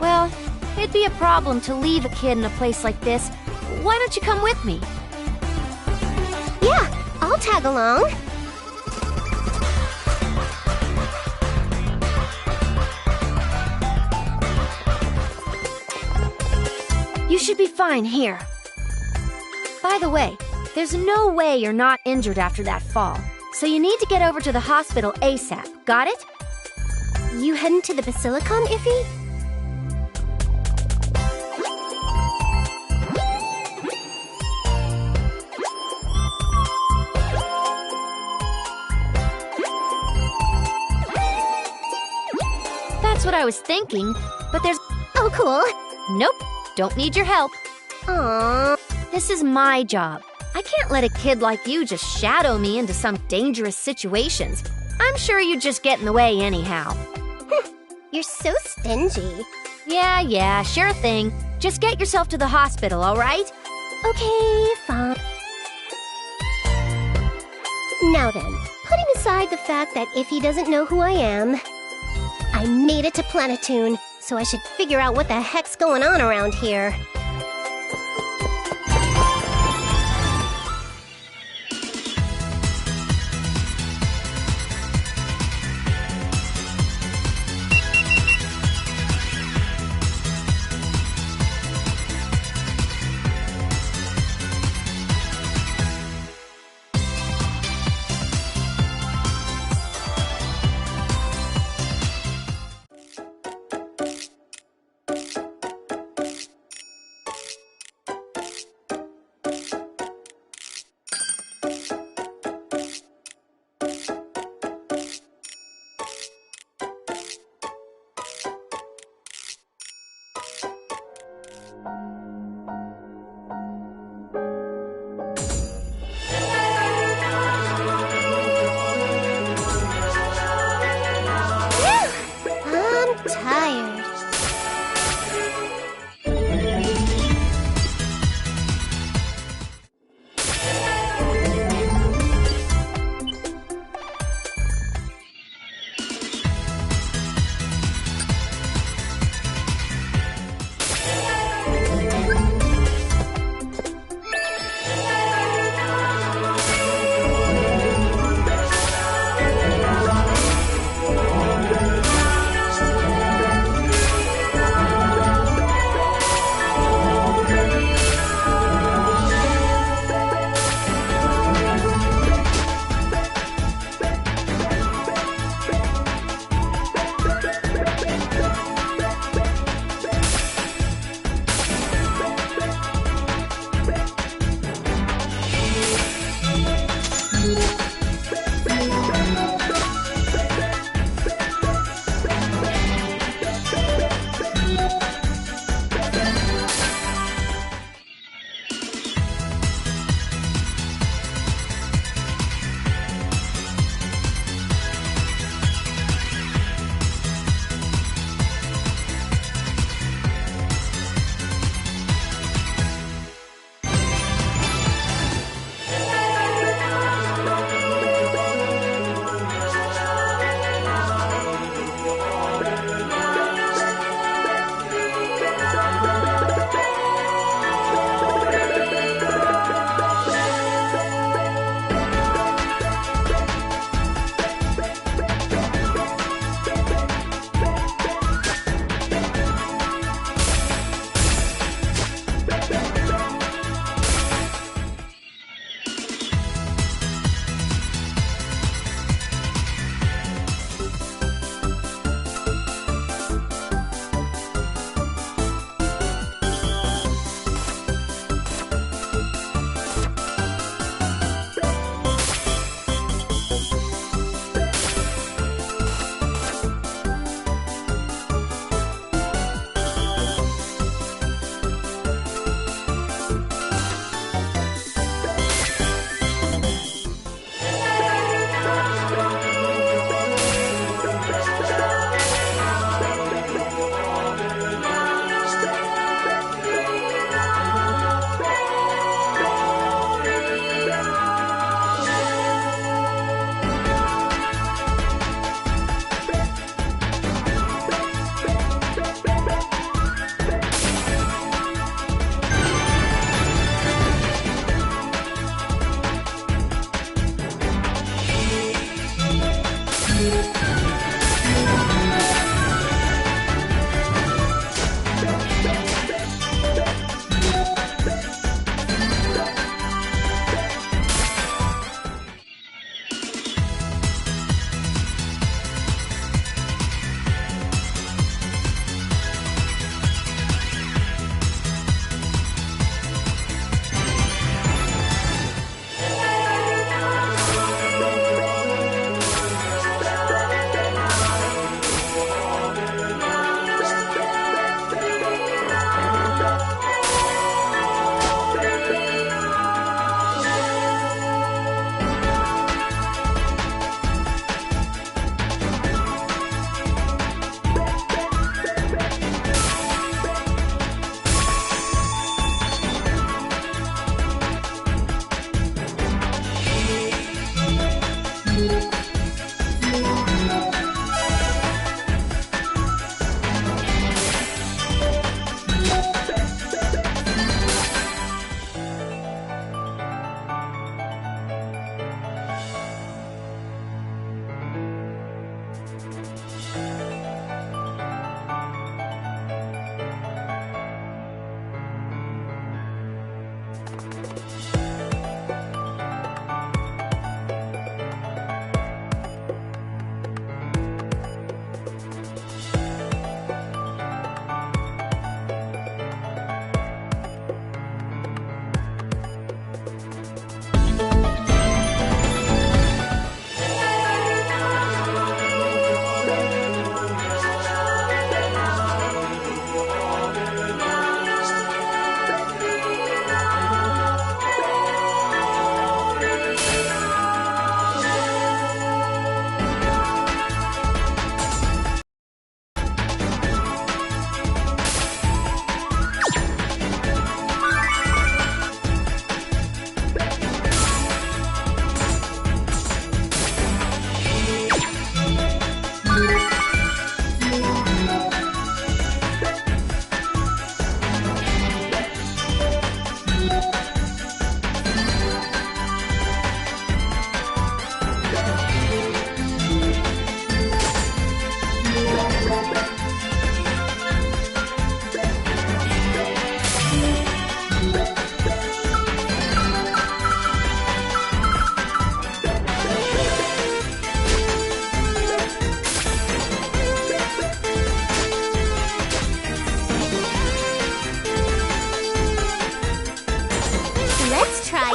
well, it'd be a problem to leave a kid in a place like this. Why don't you come with me? Yeah, I'll tag along. You should be fine here. By the way, there's no way you're not injured after that fall, so you need to get over to the hospital ASAP. Got it? You heading to the Basilicom, Iffy? That's what I was thinking, but there's... so cool. Nope, don't need your help. Aww. This is my job. I can't let a kid like you just shadow me into some dangerous situations. I'm sure you'd just get in the way anyhow. You're so stingy. Yeah, sure thing. Just get yourself to the hospital, all right? Okay, fine. Now then, putting aside the fact that Iffy doesn't know who I am, I made it to Planetoon, so I should figure out what the heck's going on around here.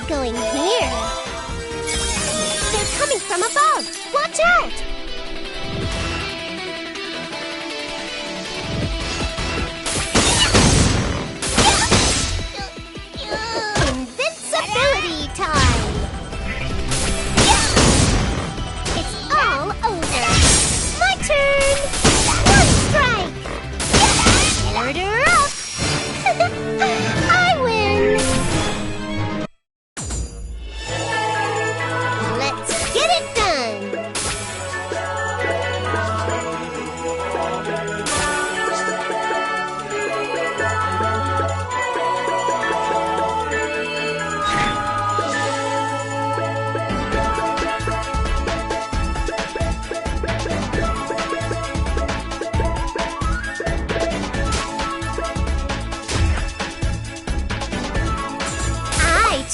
Going here. They're coming from above. Watch out! Invincibility time! It's all over. My turn! One strike! Order up! I win!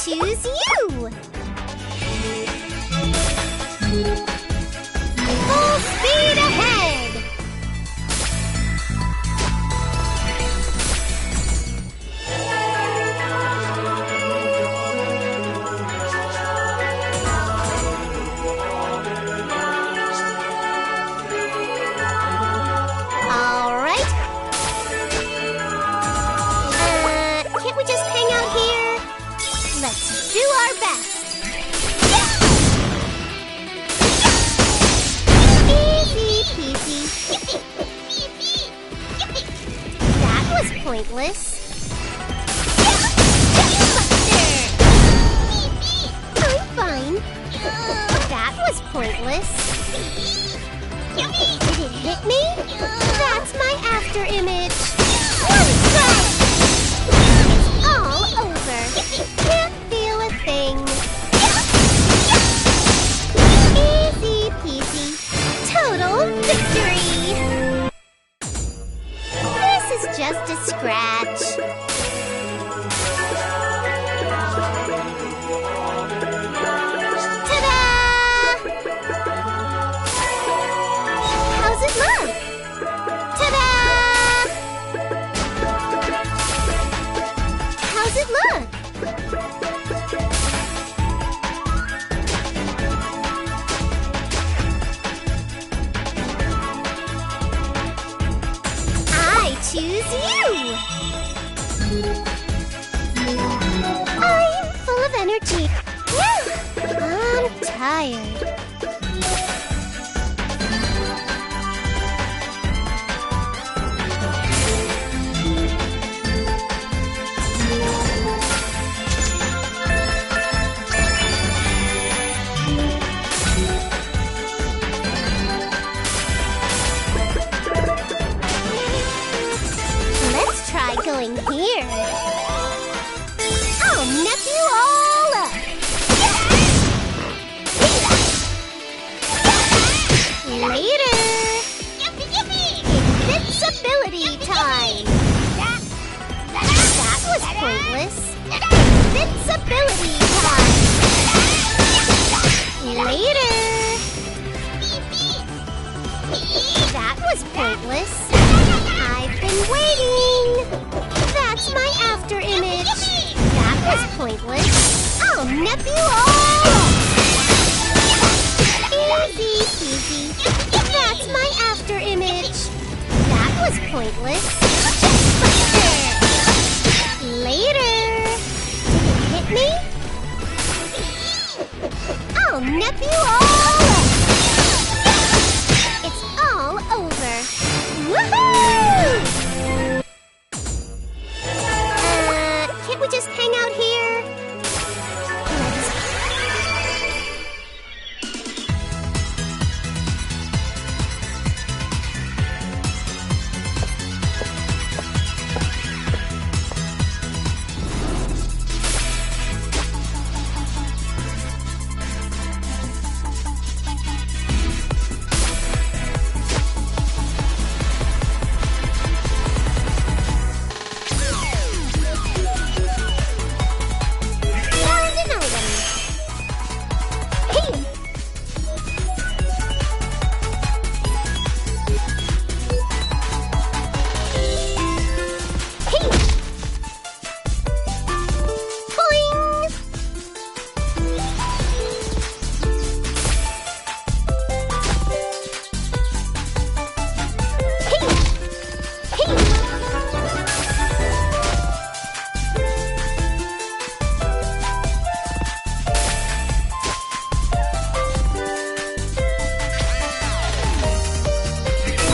Choose you! Full speed ahead! All right. Can't we just hang out here? Let's do our best. Easy peasy. That was pointless. I'm fine. That was pointless. Did it hit me? That's my after image. One strike! It's all over. Can't feel a thing. Easy peasy. Total victory. This is just a scratch. Ta-da! How's it look? Ta-da! How's it look? Choose you! I'm full of energy. Whew, I'm tired. Going here. I'll nip you all up. Later. Invincibility time. That was pointless. I'll nip you all up! Easy peasy. That's my after image. That was pointless. Later. Did it hit me? I'll nip you all up. It's all over. Woohoo! Can't we just hang out here?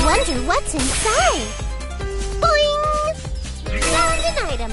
Wonder what's inside. Boing! Found an item.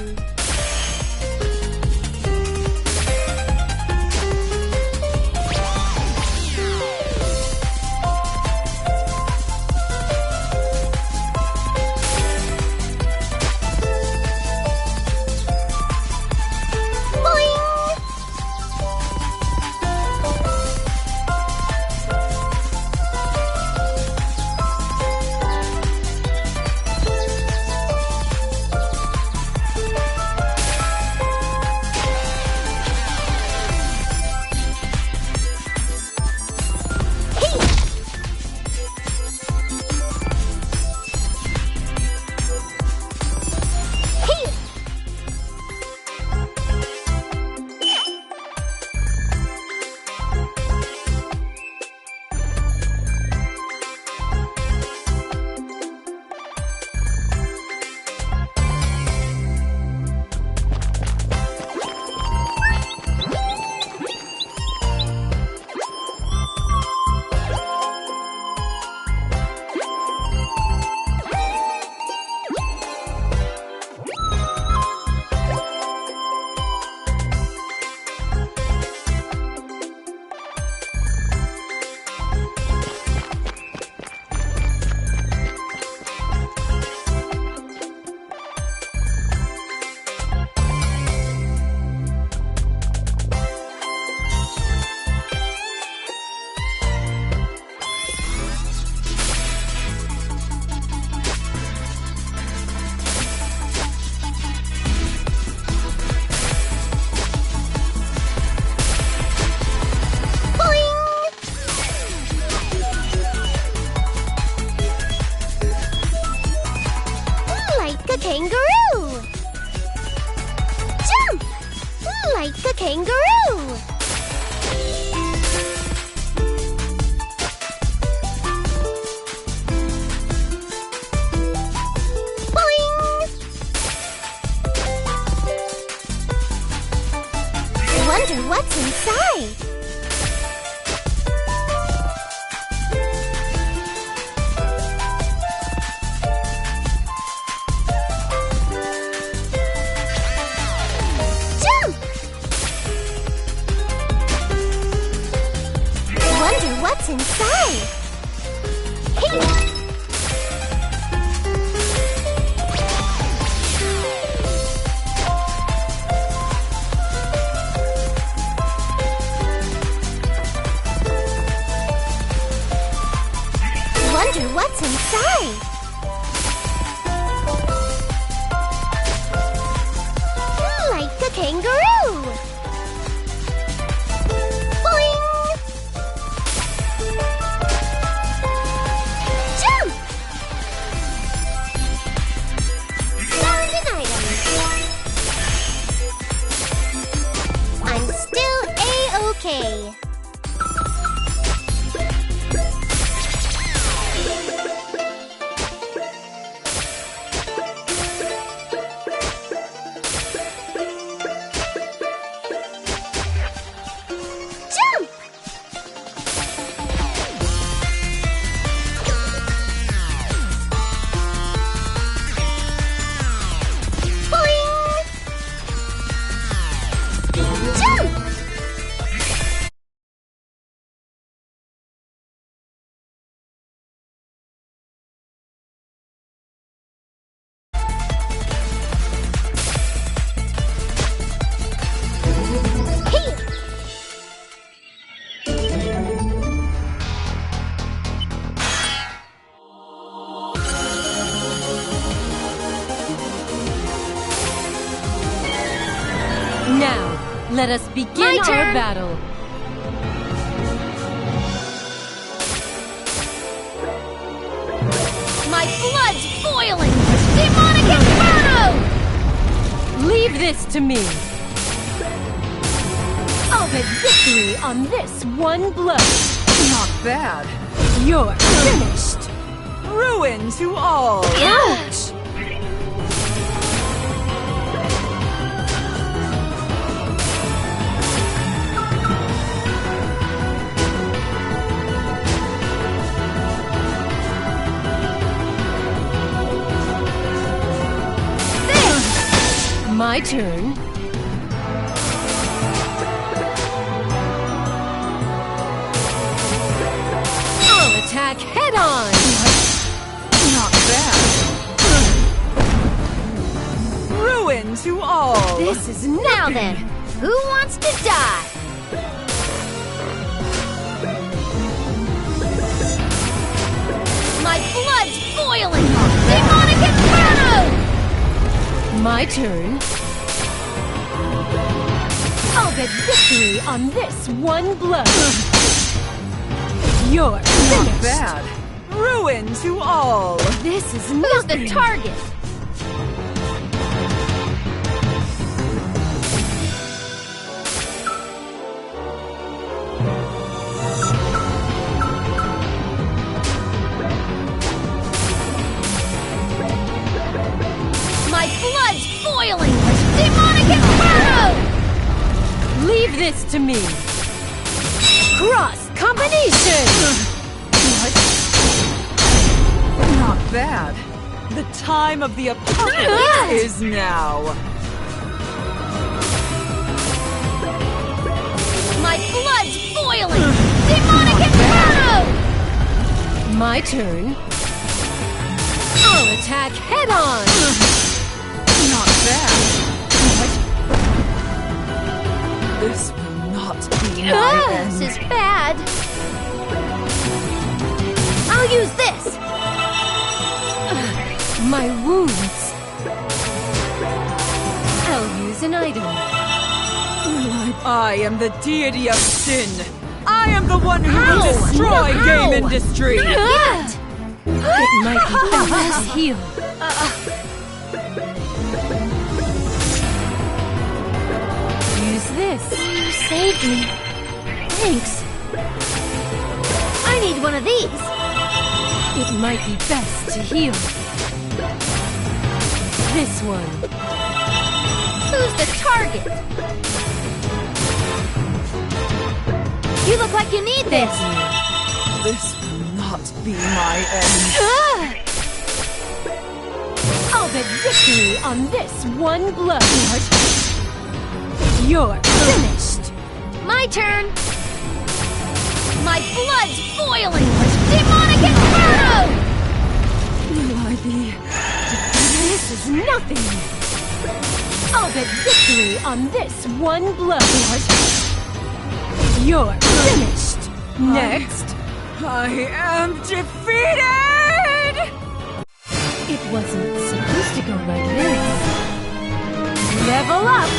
Kangaroo! Jump! Like a kangaroo! Boing! Wonder what's inside? What's inside? Hey! Wonder what's inside? Like a kangaroo! Boing! Okay. Jump! Boing! Jump! Now, let us begin My our turn. battle. My blood's boiling! Demonic Inferno! Leave this to me. I'll get victory on this one blow. Not bad. You're finished. Ruin to all. Ouch! My turn. I'll attack head on. Not bad. Ruin to all. This is Now then, who wants to die? My blood's boiling! Demonic Inferno! my turn. I'll get victory on this one blow. You're finished. Not bad. Ruin to all. This is Who's nothing. the target? My blood's boiling! Demonic Inferno! Leave this to me. Cross combination. Not bad. The time of the apocalypse is now. My blood's boiling! Demonic Inferno! My turn. I'll attack head on. Not bad. This will not be my end. This is bad. I'll use this. My wounds. I'll use an item. I am the deity of sin. I am the one who will destroy game industry. It might be best to heal. Use this. You saved me. Thanks. I need one of these. It might be best to heal. This one. Who's the target? You look like you need this. This will not be my end. I'll get victory on this one blow. You're finished. My turn. My blood's boiling. Demonic Inferno! Will I be? This is nothing. I'll get victory on this one blow. You're finished. Next. I am defeated! It wasn't supposed to go like this. Level up!